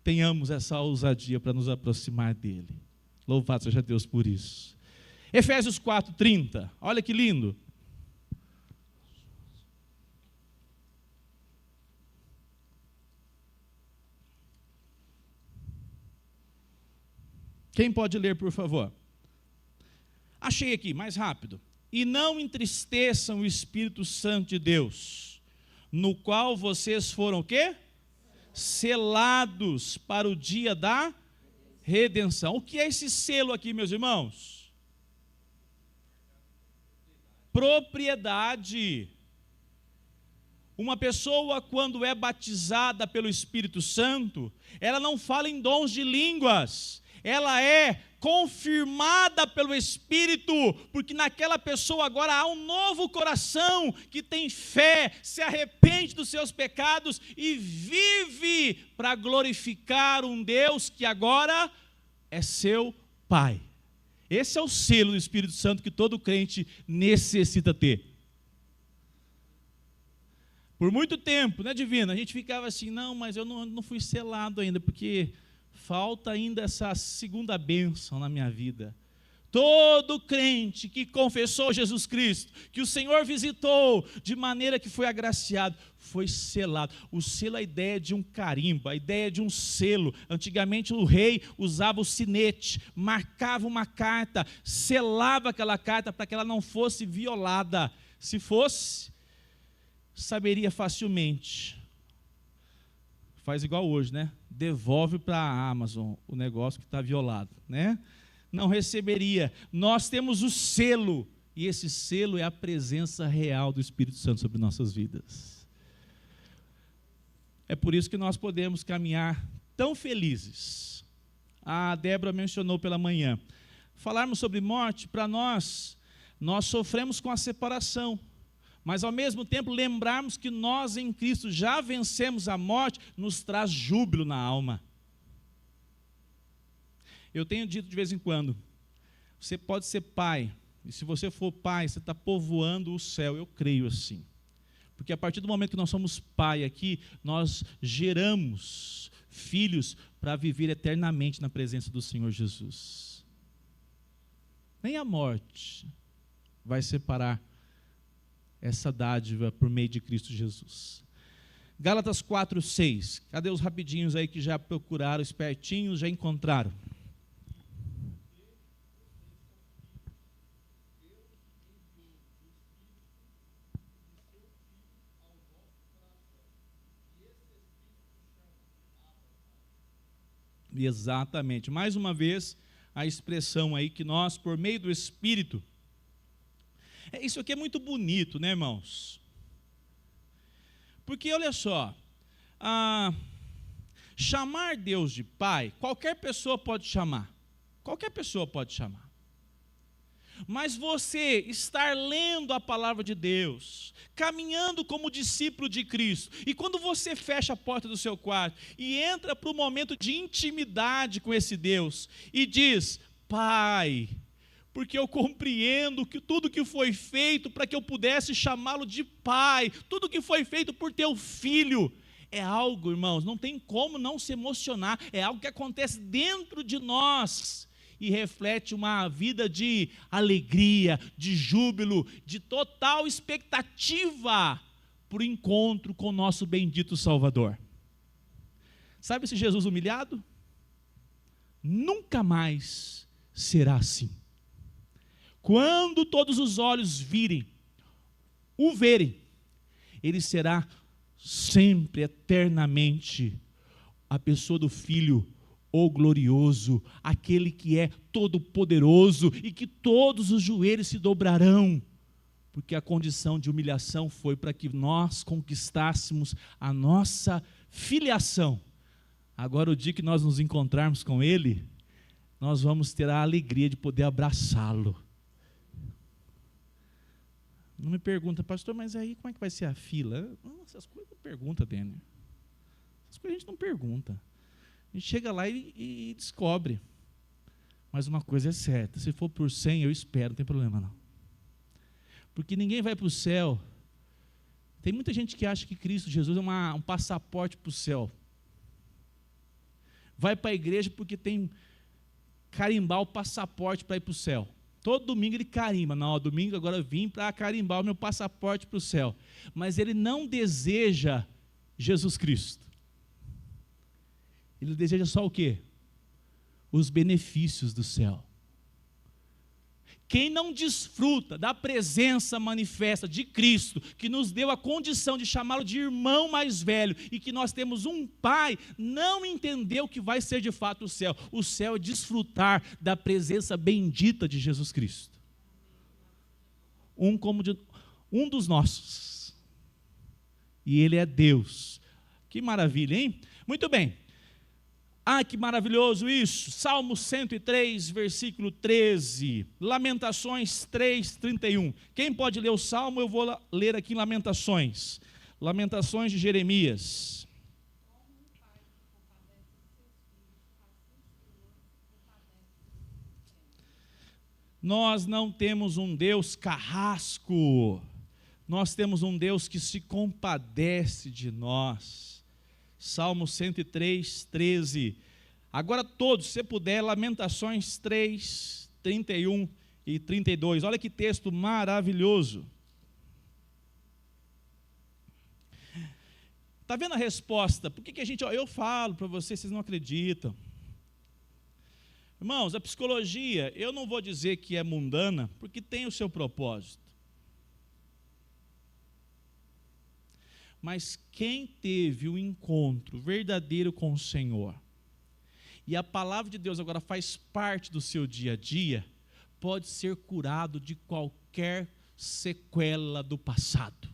tenhamos essa ousadia para nos aproximar dele. Louvado seja Deus por isso. Efésios 4:30, olha que lindo. Quem pode ler, por favor? Achei aqui, mais rápido. E não entristeçam o Espírito Santo de Deus, no qual vocês foram o quê? Selados para o dia da redenção. O que é esse selo aqui, meus irmãos? Propriedade. Uma pessoa, quando é batizada pelo Espírito Santo, ela não fala em dons de línguas, ela é confirmada pelo Espírito, porque naquela pessoa agora há um novo coração que tem fé, se arrepende dos seus pecados e vive para glorificar um Deus que agora é seu Pai. Esse é o selo do Espírito Santo que todo crente necessita ter. Por muito tempo, né, Divina? A gente ficava assim, não, mas eu não fui selado ainda, porque falta ainda essa segunda bênção na minha vida. Todo crente que confessou Jesus Cristo, que o Senhor visitou, de maneira que foi agraciado, foi selado. O selo é a ideia de um carimbo, a ideia de um selo. Antigamente o rei usava o sinete, marcava uma carta, selava aquela carta para que ela não fosse violada. Se fosse, saberia facilmente. Faz igual hoje, né? Devolve para a Amazon o negócio que está violado, né? Não receberia. Nós temos o selo, e esse selo é a presença real do Espírito Santo sobre nossas vidas. É por isso que nós podemos caminhar tão felizes. A Débora mencionou pela manhã. Falarmos sobre morte, para nós sofremos com a separação. Mas ao mesmo tempo lembrarmos que nós em Cristo já vencemos a morte, nos traz júbilo na alma. Eu tenho dito de vez em quando, você pode ser pai, e se você for pai, você está povoando o céu, eu creio assim. Porque a partir do momento que nós somos pai aqui, nós geramos filhos para viver eternamente na presença do Senhor Jesus. Nem a morte vai separar essa dádiva por meio de Cristo Jesus. Gálatas 4:6. Cadê os rapidinhos aí que já procuraram, espertinhos, já encontraram? Exatamente. Mais uma vez, a expressão aí que nós, por meio do Espírito, isso aqui é muito bonito, né, irmãos? Porque, olha só, chamar Deus de Pai, qualquer pessoa pode chamar. Qualquer pessoa pode chamar. Mas você estar lendo a palavra de Deus, caminhando como discípulo de Cristo, e quando você fecha a porta do seu quarto e entra para o momento de intimidade com esse Deus e diz: Pai, porque eu compreendo que tudo que foi feito para que eu pudesse chamá-lo de Pai, tudo que foi feito por teu Filho, é algo, irmãos, não tem como não se emocionar, é algo que acontece dentro de nós, e reflete uma vida de alegria, de júbilo, de total expectativa para o encontro com o nosso bendito Salvador. Sabe esse Jesus humilhado? Nunca mais será assim. Quando todos os olhos o verem, ele será sempre, eternamente, a pessoa do Filho, o glorioso, aquele que é todo-poderoso e que todos os joelhos se dobrarão, porque a condição de humilhação foi para que nós conquistássemos a nossa filiação. Agora, o dia que nós nos encontrarmos com Ele, nós vamos ter a alegria de poder abraçá-lo. Não me pergunta, pastor, mas aí como é que vai ser a fila? Não, essas coisas não pergunta, Daniel. Essas coisas a gente não pergunta. A gente chega lá e descobre. Mas uma coisa é certa, se for por 100, eu espero, não tem problema não. Porque ninguém vai para o céu. Tem muita gente que acha que Cristo Jesus é um passaporte para o céu. Vai para a igreja porque tem carimbar o passaporte para ir para o céu. Todo domingo ele carimba. Não, domingo agora eu vim para carimbar o meu passaporte para o céu. Mas ele não deseja Jesus Cristo. Ele deseja só o quê? Os benefícios do céu. Quem não desfruta da presença manifesta de Cristo, que nos deu a condição de chamá-lo de irmão mais velho, e que nós temos um Pai, não entendeu o que vai ser de fato o céu. O céu é desfrutar da presença bendita de Jesus Cristo. Um dos nossos. E Ele é Deus. Que maravilha, hein? Muito bem. Ah, que maravilhoso isso! Salmo 103, versículo 13. Lamentações 3, 31. Quem pode ler o Salmo? Eu vou ler aqui em Lamentações. Lamentações de Jeremias. Nós não temos um Deus carrasco. Nós temos um Deus que se compadece de nós. Salmo 103, 13. Agora todos, se puder, Lamentações 3, 31 e 32. Olha que texto maravilhoso. Está vendo a resposta? Por que a gente... eu falo para vocês, vocês não acreditam. Irmãos, a psicologia, eu não vou dizer que é mundana, porque tem o seu propósito. Mas quem teve um encontro verdadeiro com o Senhor, e a palavra de Deus agora faz parte do seu dia a dia, pode ser curado de qualquer sequela do passado.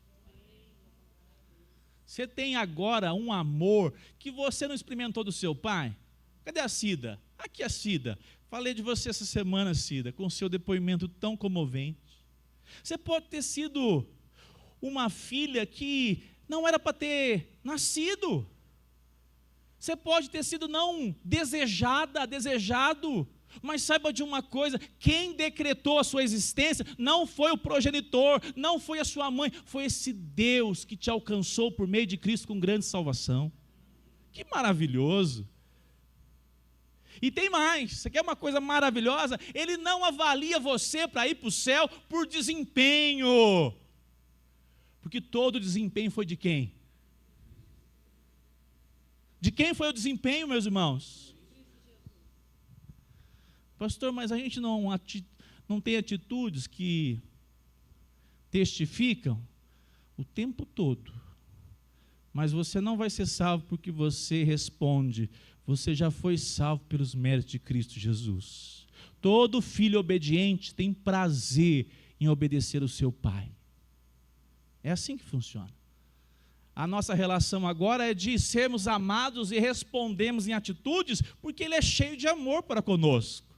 Você tem agora um amor que você não experimentou do seu pai? Cadê a Cida? Aqui a Cida. Falei de você essa semana, Cida, com o seu depoimento tão comovente. Você pode ter sido uma filha que não era para ter nascido. Você pode ter sido não desejada, desejado. Mas saiba de uma coisa, quem decretou a sua existência não foi o progenitor, não foi a sua mãe, foi esse Deus que te alcançou por meio de Cristo com grande salvação. Que maravilhoso! E tem mais, você quer uma coisa maravilhosa? Ele não avalia você para ir para o céu por desempenho, porque todo desempenho foi de quem? De quem foi o desempenho, meus irmãos? Pastor, mas a gente não tem atitudes que testificam o tempo todo. Mas você não vai ser salvo porque você responde. Você já foi salvo pelos méritos de Cristo Jesus. Todo filho obediente tem prazer em obedecer o seu pai. É assim que funciona. A nossa relação agora é de sermos amados e respondemos em atitudes porque Ele é cheio de amor para conosco.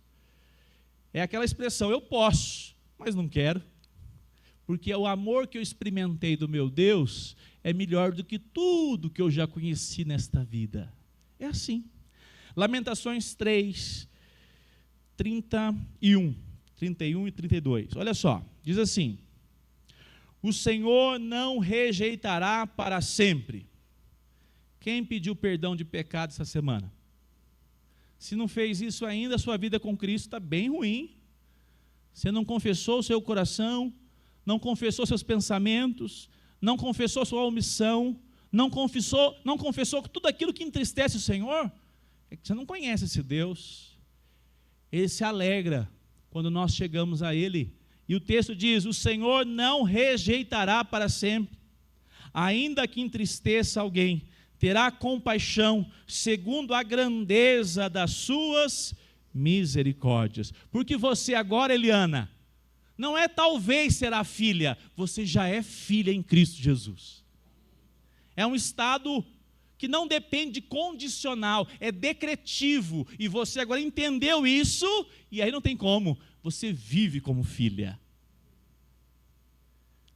É aquela expressão, eu posso, mas não quero, porque o amor que eu experimentei do meu Deus é melhor do que tudo que eu já conheci nesta vida. É assim. Lamentações 3, 31 e 32. Olha só, diz assim: o Senhor não rejeitará para sempre. Quem pediu perdão de pecado essa semana? Se não fez isso ainda, a sua vida com Cristo está bem ruim. Você não confessou o seu coração, não confessou seus pensamentos, não confessou sua omissão, não confessou tudo aquilo que entristece o Senhor. É que você não conhece esse Deus. Ele se alegra quando nós chegamos a Ele. E o texto diz: o Senhor não rejeitará para sempre, ainda que entristeça alguém, terá compaixão, segundo a grandeza das suas misericórdias. Porque você agora, Eliana, não é talvez será filha, você já é filha em Cristo Jesus. É um estado que não depende de condicional, é decretivo, e você agora entendeu isso, e aí não tem como, você vive como filha.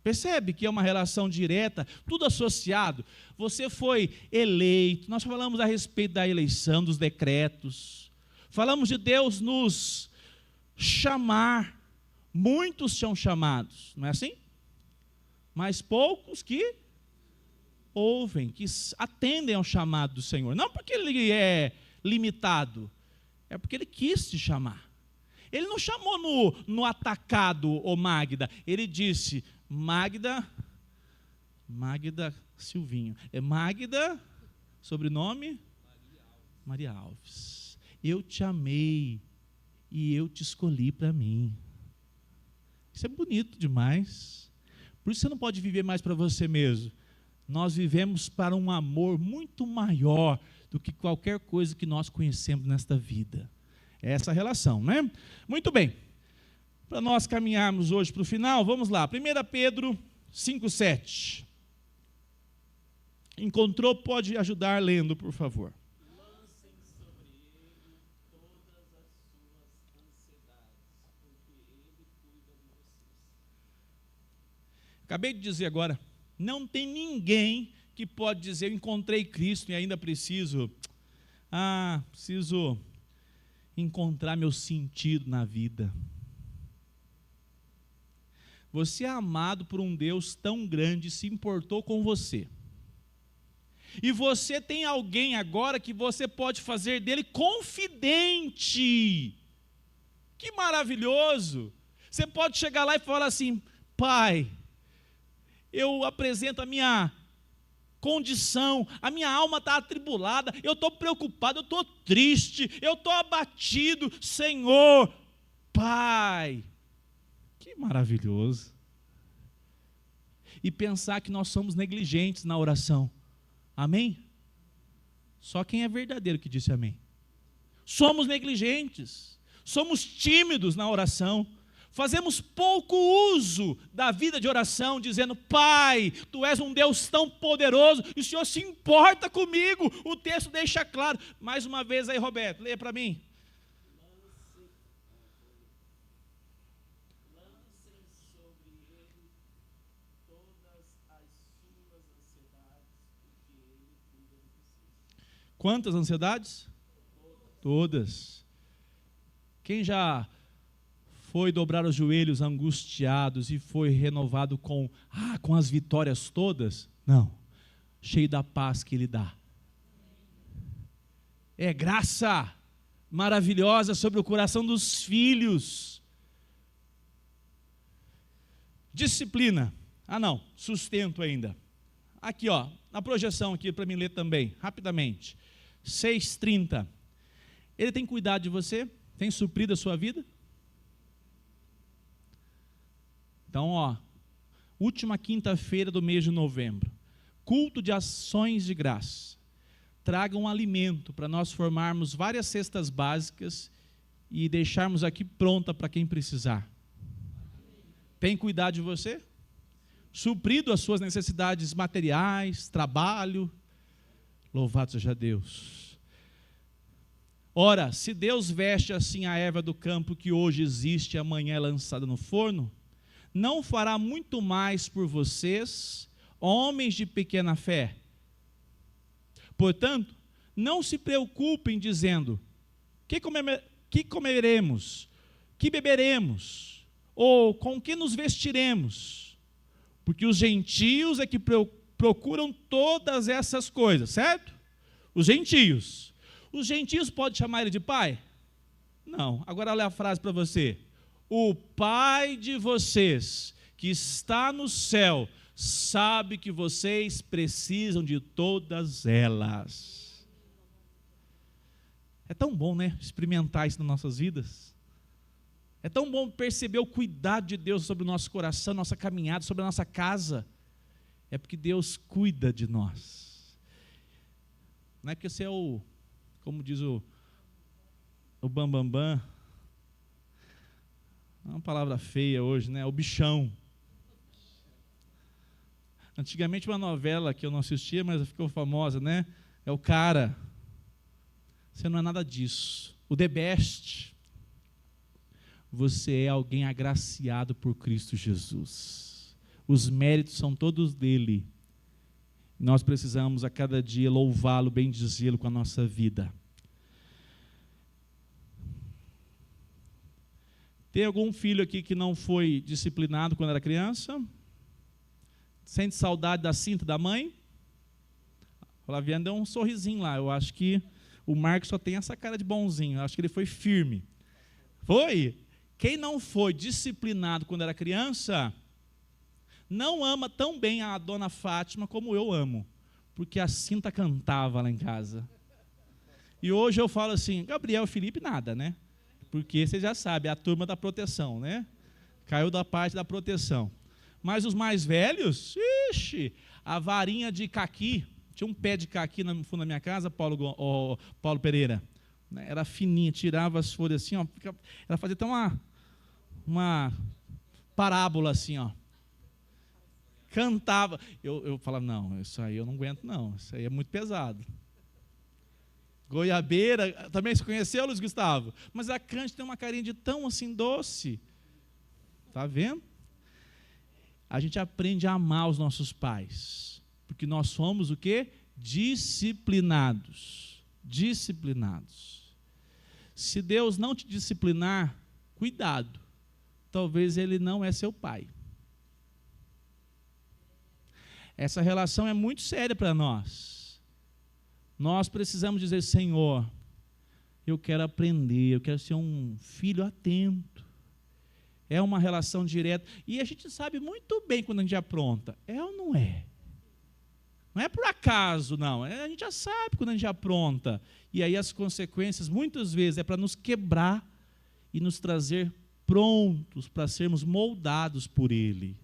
Percebe que é uma relação direta, tudo associado. Você foi eleito, nós falamos a respeito da eleição, dos decretos, falamos de Deus nos chamar, muitos são chamados, não é assim? Mas poucos que ouvem, que atendem ao chamado do Senhor, não porque Ele é limitado, é porque Ele quis te chamar. Ele não chamou no atacado, ô Magda, Ele disse: Magda Silvinho. É Magda, sobrenome? Maria Alves. Eu te amei e eu te escolhi para mim. Isso é bonito demais. Por isso você não pode viver mais para você mesmo. Nós vivemos para um amor muito maior do que qualquer coisa que nós conhecemos nesta vida. É essa relação, né? Muito bem. Para nós caminharmos hoje para o final, vamos lá. 1 Pedro 5,7. Encontrou? Pode ajudar lendo, por favor. Lancem sobre ele todas as suas ansiedades, porque ele cuida de vocês. Acabei de dizer agora, não tem ninguém que pode dizer: eu encontrei Cristo e ainda preciso encontrar meu sentido na vida. Você é amado por um Deus tão grande, se importou com você. E você tem alguém agora que você pode fazer dele confidente. Que maravilhoso! Você pode chegar lá e falar assim: Pai, eu apresento a minha condição, a minha alma está atribulada, eu estou preocupado, eu estou triste, eu estou abatido, Senhor, Pai. Que maravilhoso. E pensar que nós somos negligentes na oração. Amém? Só quem é verdadeiro que disse amém. Somos negligentes, somos tímidos na oração. Fazemos pouco uso da vida de oração, dizendo: Pai, Tu és um Deus tão poderoso, e o Senhor se importa comigo. O texto deixa claro. Mais uma vez aí, Roberto, leia para mim. Lancem sobre ele todas as suas ansiedades, porque ele cuida de vocês. Quantas ansiedades? Todas. Quem já foi dobrar os joelhos angustiados e foi renovado com as vitórias todas? Não. Cheio da paz que Ele dá. É graça maravilhosa sobre o coração dos filhos. Disciplina. Sustento ainda. Aqui, na projeção aqui para mim ler também, rapidamente. 6:30. Ele tem cuidado de você? Tem suprido a sua vida? Então, última quinta-feira do mês de novembro, culto de ações de graça. Traga um alimento para nós formarmos várias cestas básicas e deixarmos aqui pronta para quem precisar. Tem cuidado de você? Suprido as suas necessidades materiais, trabalho? Louvado seja Deus. Ora, se Deus veste assim a erva do campo que hoje existe e amanhã é lançada no forno, não fará muito mais por vocês, homens de pequena fé? Portanto, não se preocupem dizendo: que comeremos, que beberemos, ou com que nos vestiremos? Porque os gentios é que procuram todas essas coisas, certo? Os gentios. Os gentios podem chamar ele de pai? Não. Agora olha a frase para você. O Pai de vocês, que está no céu, sabe que vocês precisam de todas elas. É tão bom, né? Experimentar isso nas nossas vidas. É tão bom perceber o cuidado de Deus sobre o nosso coração, nossa caminhada, sobre a nossa casa. É porque Deus cuida de nós. Não é que você é como diz o bambambam, é uma palavra feia hoje, né? O bichão. Antigamente uma novela que eu não assistia, mas ficou famosa, né? É o cara. Você não é nada disso. O The Best. Você é alguém agraciado por Cristo Jesus. Os méritos são todos dele. Nós precisamos a cada dia louvá-lo, bendizê-lo com a nossa vida. Tem algum filho aqui que não foi disciplinado quando era criança? Sente saudade da cinta da mãe? O Flaviano deu um sorrisinho lá. Eu acho que o Marcos só tem essa cara de bonzinho. Eu acho que ele foi firme. Foi? Quem não foi disciplinado quando era criança, não ama tão bem a dona Fátima como eu amo, porque a cinta cantava lá em casa. E hoje eu falo assim: Gabriel e Felipe nada, né? Porque você já sabe, é a turma da proteção, né? Caiu da parte da proteção. Mas os mais velhos, a varinha de caqui, tinha um pé de caqui no fundo da minha casa, Paulo Pereira, era fininha, tirava as folhas assim, ela fazia até uma parábola assim, cantava. Eu falava: não, isso aí eu não aguento não, isso aí é muito pesado. Goiabeira, também você conheceu, Luiz Gustavo? Mas a Cante tem uma carinha de tão assim doce. Está vendo? A gente aprende a amar os nossos pais, porque nós somos o quê? Disciplinados. Disciplinados. Se Deus não te disciplinar, cuidado. Talvez Ele não é seu pai. Essa relação é muito séria para nós. Nós precisamos dizer: Senhor, eu quero aprender, eu quero ser um filho atento. É uma relação direta. E a gente sabe muito bem quando a gente apronta. É ou não é? Não é por acaso, não. A gente já sabe quando a gente apronta. E aí as consequências, muitas vezes, é para nos quebrar e nos trazer prontos para sermos moldados por Ele.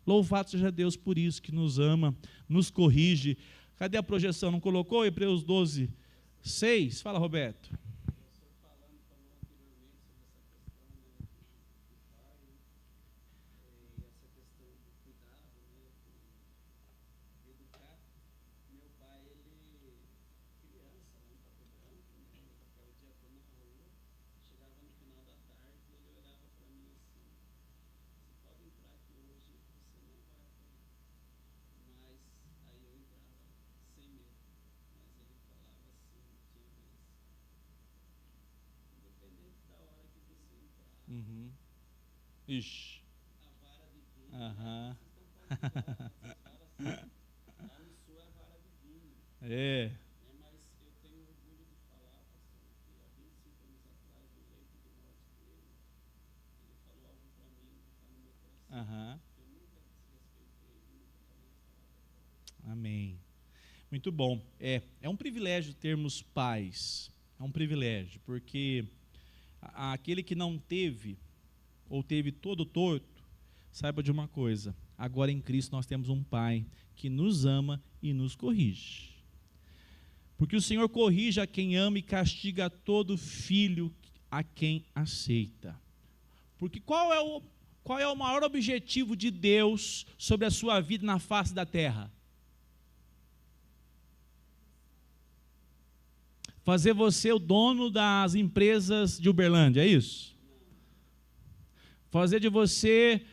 Louvado seja Deus por isso, que nos ama, nos corrige. Cadê a projeção? Não colocou? Hebreus 12, 6? Fala, Roberto. Uhum. Ixi. A vara divina. Aham. Lá no sul é a vara divina. É. Mas eu tenho orgulho de falar, pastor, que há 25 anos atrás, no leito de morte dele, ele falou algo para mim que está no meu coração. Aham. Eu nunca desrespeitei, nunca falei as palavras fora. Amém. Muito bom. É um privilégio termos pais. É um privilégio, porque aquele que não teve, ou teve todo torto, saiba de uma coisa: agora em Cristo nós temos um Pai que nos ama e nos corrige. Porque o Senhor corrige a quem ama e castiga a todo filho a quem aceita. Porque qual é o maior objetivo de Deus sobre a sua vida na face da terra? Fazer você o dono das empresas de Uberlândia, é isso? Fazer de você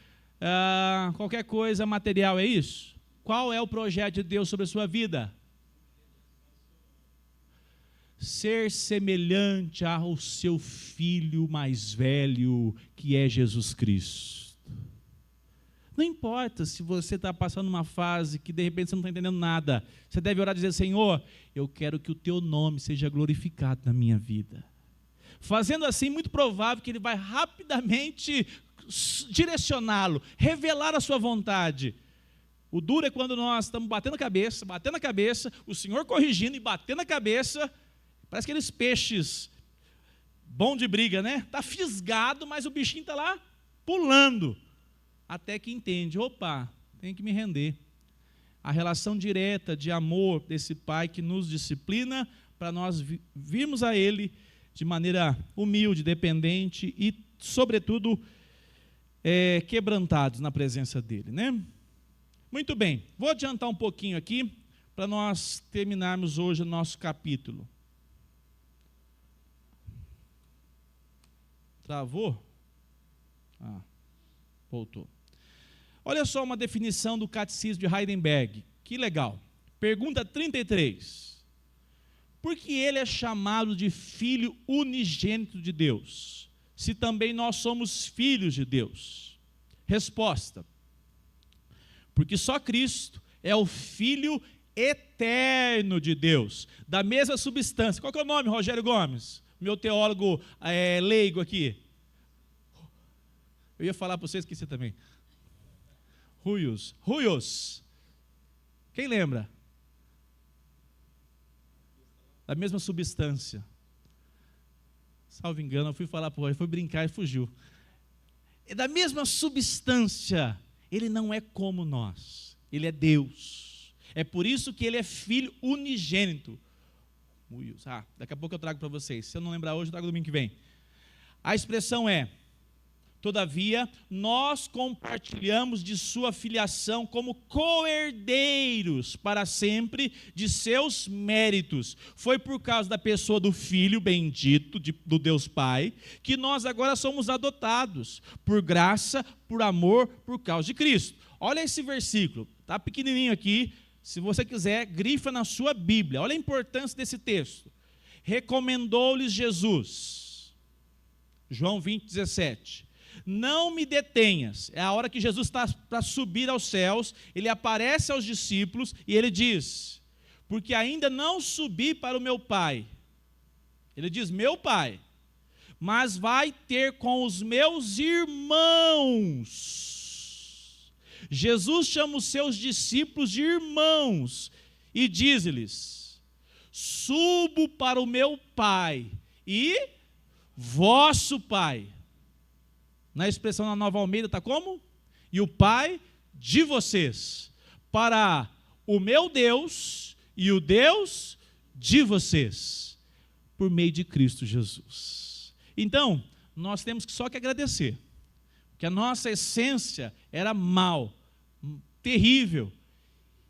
qualquer coisa material, é isso? Qual é o projeto de Deus sobre a sua vida? Ser semelhante ao seu filho mais velho, que é Jesus Cristo. Não importa se você está passando uma fase que de repente você não está entendendo nada. Você deve orar e dizer: Senhor, eu quero que o teu nome seja glorificado na minha vida. Fazendo assim, muito provável que ele vai rapidamente direcioná-lo, revelar a sua vontade. O duro é quando nós estamos batendo a cabeça, o Senhor corrigindo e batendo a cabeça. Parece aqueles peixes bom de briga, né? Está fisgado, mas o bichinho está lá pulando. Até que entende: opa, tem que me render. A relação direta de amor desse pai que nos disciplina para nós virmos a ele de maneira humilde, dependente e, sobretudo, quebrantados na presença dele, né? Muito bem, vou adiantar um pouquinho aqui para nós terminarmos hoje o nosso capítulo. Travou? Voltou. Olha só uma definição do Catecismo de Heidelberg, que legal. Pergunta 33. Por que ele é chamado de Filho unigênito de Deus, se também nós somos filhos de Deus? Resposta: porque só Cristo é o Filho eterno de Deus, da mesma substância. Qual que é o nome, Rogério Gomes? Meu teólogo leigo aqui. Eu ia falar para vocês, esqueci também. Ruios. Quem lembra? Da mesma substância. Salvo engano, eu fui falar para o Rogério, foi brincar e fugiu. É da mesma substância. Ele não é como nós. Ele é Deus. É por isso que ele é Filho unigênito. Daqui a pouco eu trago para vocês. Se eu não lembrar hoje, eu trago domingo que vem. A expressão é: todavia, nós compartilhamos de sua filiação como co-herdeiros para sempre de seus méritos. Foi por causa da pessoa do Filho bendito, do Deus Pai, que nós agora somos adotados, por graça, por amor, por causa de Cristo. Olha esse versículo, está pequenininho aqui. Se você quiser, grifa na sua Bíblia. Olha a importância desse texto. Recomendou-lhes Jesus. João 20:17. Não me detenhas. É a hora que Jesus está para subir aos céus. Ele aparece aos discípulos e ele diz: porque ainda não subi para o meu Pai. Ele diz: meu Pai. Mas vai ter com os meus irmãos. Jesus chama os seus discípulos de irmãos e diz-lhes: subo para o meu Pai e vosso Pai. Na expressão na Nova Almeida está como? E o Pai de vocês, para o meu Deus e o Deus de vocês, por meio de Cristo Jesus. Então, nós temos só que agradecer, porque a nossa essência era mal, terrível,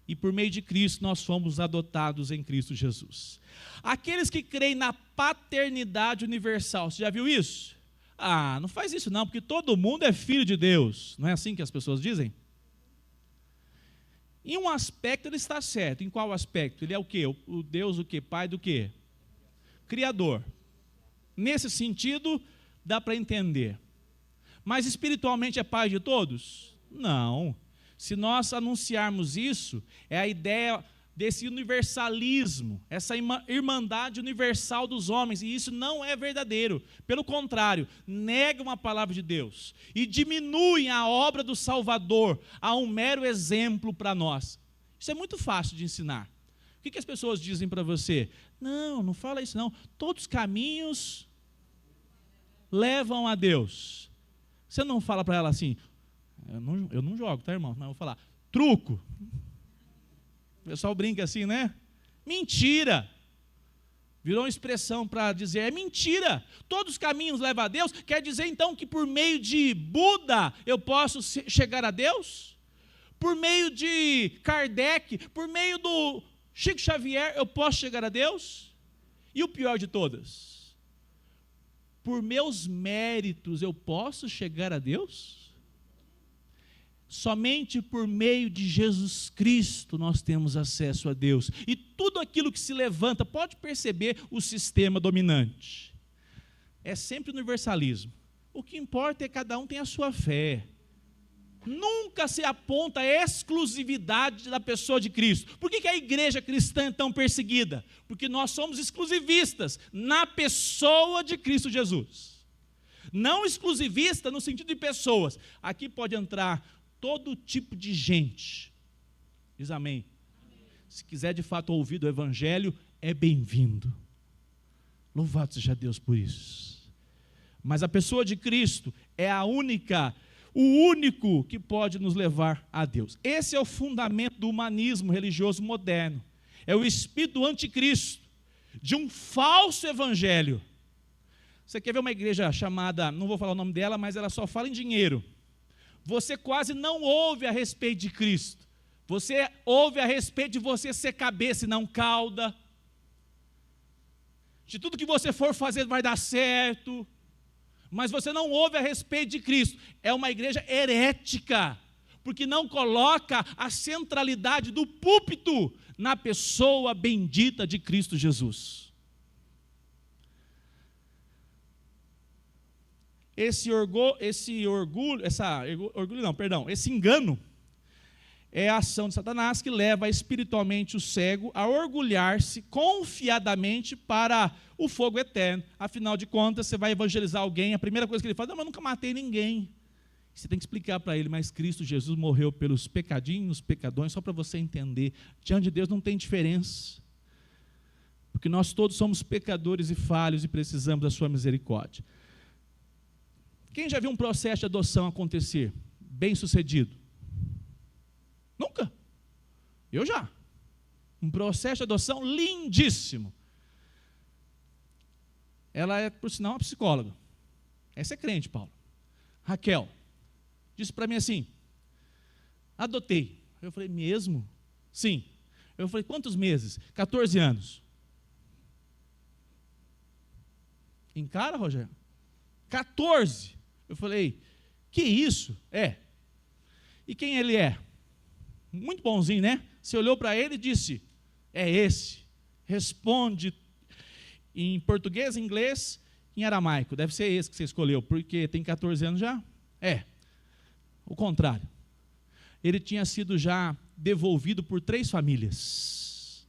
e por meio de Cristo nós fomos adotados em Cristo Jesus. Aqueles que creem na paternidade universal, você já viu isso? Não faz isso não, porque todo mundo é filho de Deus. Não é assim que as pessoas dizem? Em um aspecto ele está certo. Em qual aspecto? Ele é o quê? O Deus o quê? Pai do quê? Criador. Nesse sentido, dá para entender. Mas espiritualmente é pai de todos? Não. Se nós anunciarmos isso, é a ideia desse universalismo, essa irmandade universal dos homens, e isso não é verdadeiro. Pelo contrário, negam a palavra de Deus e diminuem a obra do Salvador a um mero exemplo para nós. Isso é muito fácil de ensinar. O que as pessoas dizem para você? Não fala isso não. Todos os caminhos levam a Deus. Você não fala para ela assim, eu não jogo, tá, irmão? Não, eu vou falar, truco. O pessoal brinca assim, né? Mentira. Virou uma expressão para dizer, é mentira. Todos os caminhos levam a Deus. Quer dizer então que por meio de Buda eu posso chegar a Deus? Por meio de Kardec, por meio do Chico Xavier eu posso chegar a Deus? E o pior de todas, por meus méritos eu posso chegar a Deus? Somente por meio de Jesus Cristo nós temos acesso a Deus. E tudo aquilo que se levanta, pode perceber o sistema dominante. É sempre universalismo. O que importa é que cada um tem a sua fé. Nunca se aponta a exclusividade da pessoa de Cristo. Por que a igreja cristã é tão perseguida? Porque nós somos exclusivistas na pessoa de Cristo Jesus. Não exclusivista no sentido de pessoas. Aqui pode entrar todo tipo de gente. Diz amém. Se quiser de fato ouvir do Evangelho, é bem-vindo. Louvado seja Deus por isso. Mas a pessoa de Cristo é o único que pode nos levar a Deus. Esse é o fundamento do humanismo religioso moderno. É o espírito do anticristo, de um falso evangelho. Você quer ver uma igreja chamada, não vou falar o nome dela, mas ela só fala em dinheiro. Você quase não ouve a respeito de Cristo. Você ouve a respeito de você ser cabeça e não cauda. De tudo que você for fazer vai dar certo. Mas você não ouve a respeito de Cristo. É uma igreja herética, porque não coloca a centralidade do púlpito na pessoa bendita de Cristo Jesus. Esse engano é a ação de Satanás que leva espiritualmente o cego a orgulhar-se confiadamente para o fogo eterno. Afinal de contas, você vai evangelizar alguém, a primeira coisa que ele fala, não, mas eu nunca matei ninguém. Você tem que explicar para ele, mas Cristo Jesus morreu pelos pecadinhos, pecadões, só para você entender. Diante de Deus não tem diferença. Porque nós todos somos pecadores e falhos e precisamos da sua misericórdia. Quem já viu um processo de adoção acontecer? Bem sucedido? Nunca. Eu já. Um processo de adoção lindíssimo. Ela é, por sinal, uma psicóloga. Essa é crente, Paulo. Raquel disse para mim assim, adotei. Eu falei, mesmo? Sim. Eu falei, quantos meses? 14 anos. Encara, Rogério? 14. Eu falei, que isso? É. E quem ele é? Muito bonzinho, né? Você olhou para ele e disse, é esse. Responde em português, em inglês, em aramaico. Deve ser esse que você escolheu, porque tem 14 anos já? É. O contrário. Ele tinha sido já devolvido por 3 famílias.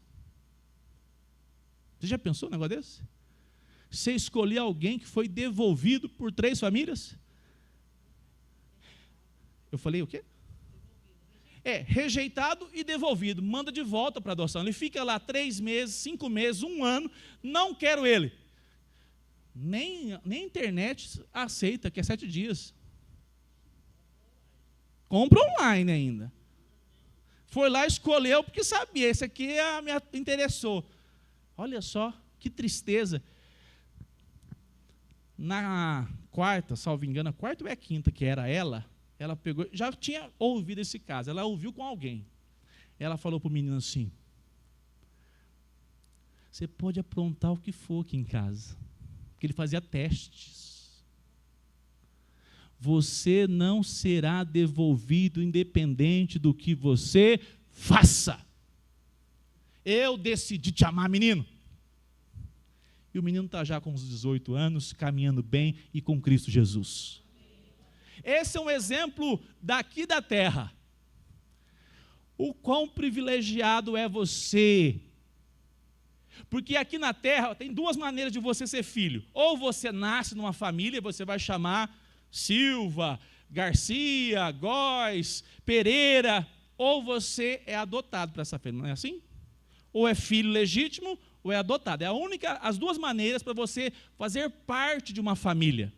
Você já pensou num negócio desse? Você escolheu alguém que foi devolvido por 3 famílias? Eu falei o quê? Rejeitado e devolvido. Manda de volta para adoção. Ele fica lá 3 meses, 5 meses, 1 ano. Não quero ele. Nem a internet aceita, que é 7 dias. Compra online ainda. Foi lá, escolheu, porque sabia, esse aqui me interessou. Olha só, que tristeza. Na quarta, salvo engano, a quarta ou a quinta, que era ela pegou, já tinha ouvido esse caso, ela ouviu com alguém. Ela falou para o menino assim, você pode aprontar o que for aqui em casa, porque ele fazia testes. Você não será devolvido independente do que você faça. Eu decidi te amar, menino. E o menino está já com uns 18 anos, caminhando bem e com Cristo Jesus. Esse é um exemplo daqui da terra. O quão privilegiado é você. Porque aqui na terra tem duas maneiras de você ser filho. Ou você nasce numa família, você vai chamar Silva, Garcia, Góes, Pereira, ou você é adotado para essa família, não é assim? Ou é filho legítimo, ou é adotado. É as duas maneiras para você fazer parte de uma família.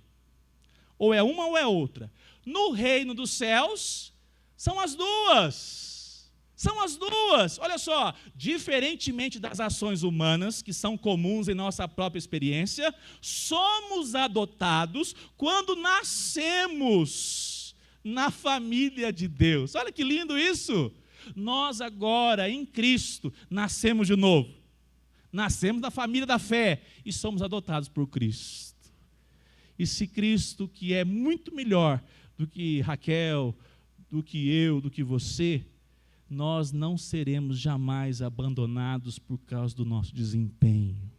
Ou é uma ou é outra. No reino dos céus, são as duas. São as duas. Olha só, diferentemente das ações humanas, que são comuns em nossa própria experiência, somos adotados quando nascemos na família de Deus. Olha que lindo isso. Nós agora, em Cristo, nascemos de novo. Nascemos da família da fé e somos adotados por Cristo. E se Cristo, que é muito melhor do que Raquel, do que eu, do que você, nós não seremos jamais abandonados por causa do nosso desempenho.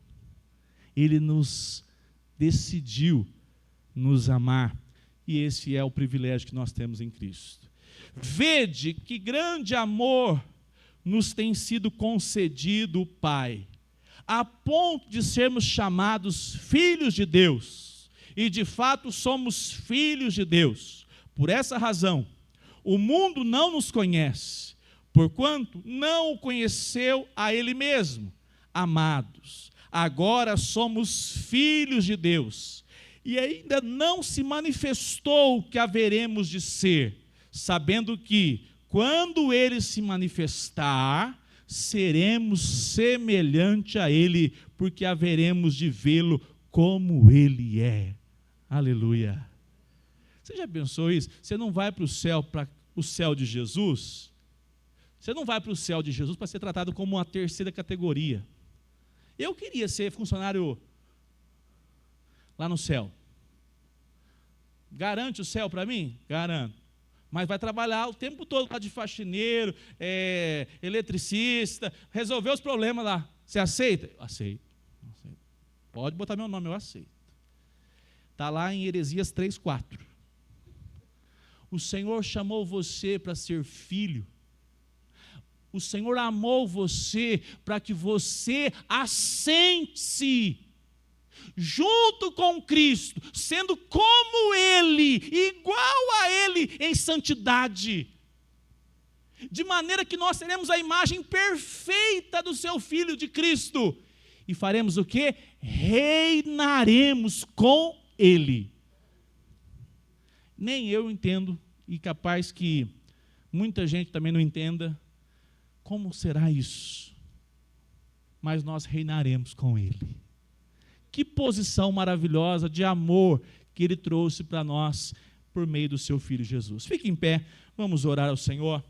Ele nos decidiu nos amar, e esse é o privilégio que nós temos em Cristo. Vede que grande amor nos tem sido concedido o Pai, a ponto de sermos chamados filhos de Deus, e de fato somos filhos de Deus. Por essa razão, o mundo não nos conhece, porquanto não o conheceu a Ele mesmo. Amados, agora somos filhos de Deus, e ainda não se manifestou o que haveremos de ser, sabendo que, quando Ele se manifestar, seremos semelhante a Ele, porque haveremos de vê-lo como Ele é. Aleluia. Você já pensou isso? Você não vai para o céu de Jesus? Você não vai para o céu de Jesus para ser tratado como uma terceira categoria. Eu queria ser funcionário lá no céu. Garante o céu para mim? Garanto. Mas vai trabalhar o tempo todo lá de faxineiro, eletricista, resolver os problemas lá. Você aceita? Eu aceito. Pode botar meu nome, eu aceito. Está lá em Heresias 3:4. O Senhor chamou você para ser filho. O Senhor amou você para que você assente-se junto com Cristo, sendo como Ele, igual a Ele em santidade, de maneira que nós teremos a imagem perfeita do seu Filho de Cristo, e faremos o quê? Reinaremos com Ele. Nem eu entendo, e capaz que muita gente também não entenda, como será isso? Mas nós reinaremos com Ele. Que posição maravilhosa de amor que Ele trouxe para nós por meio do seu Filho Jesus. Fique em pé, vamos orar ao Senhor.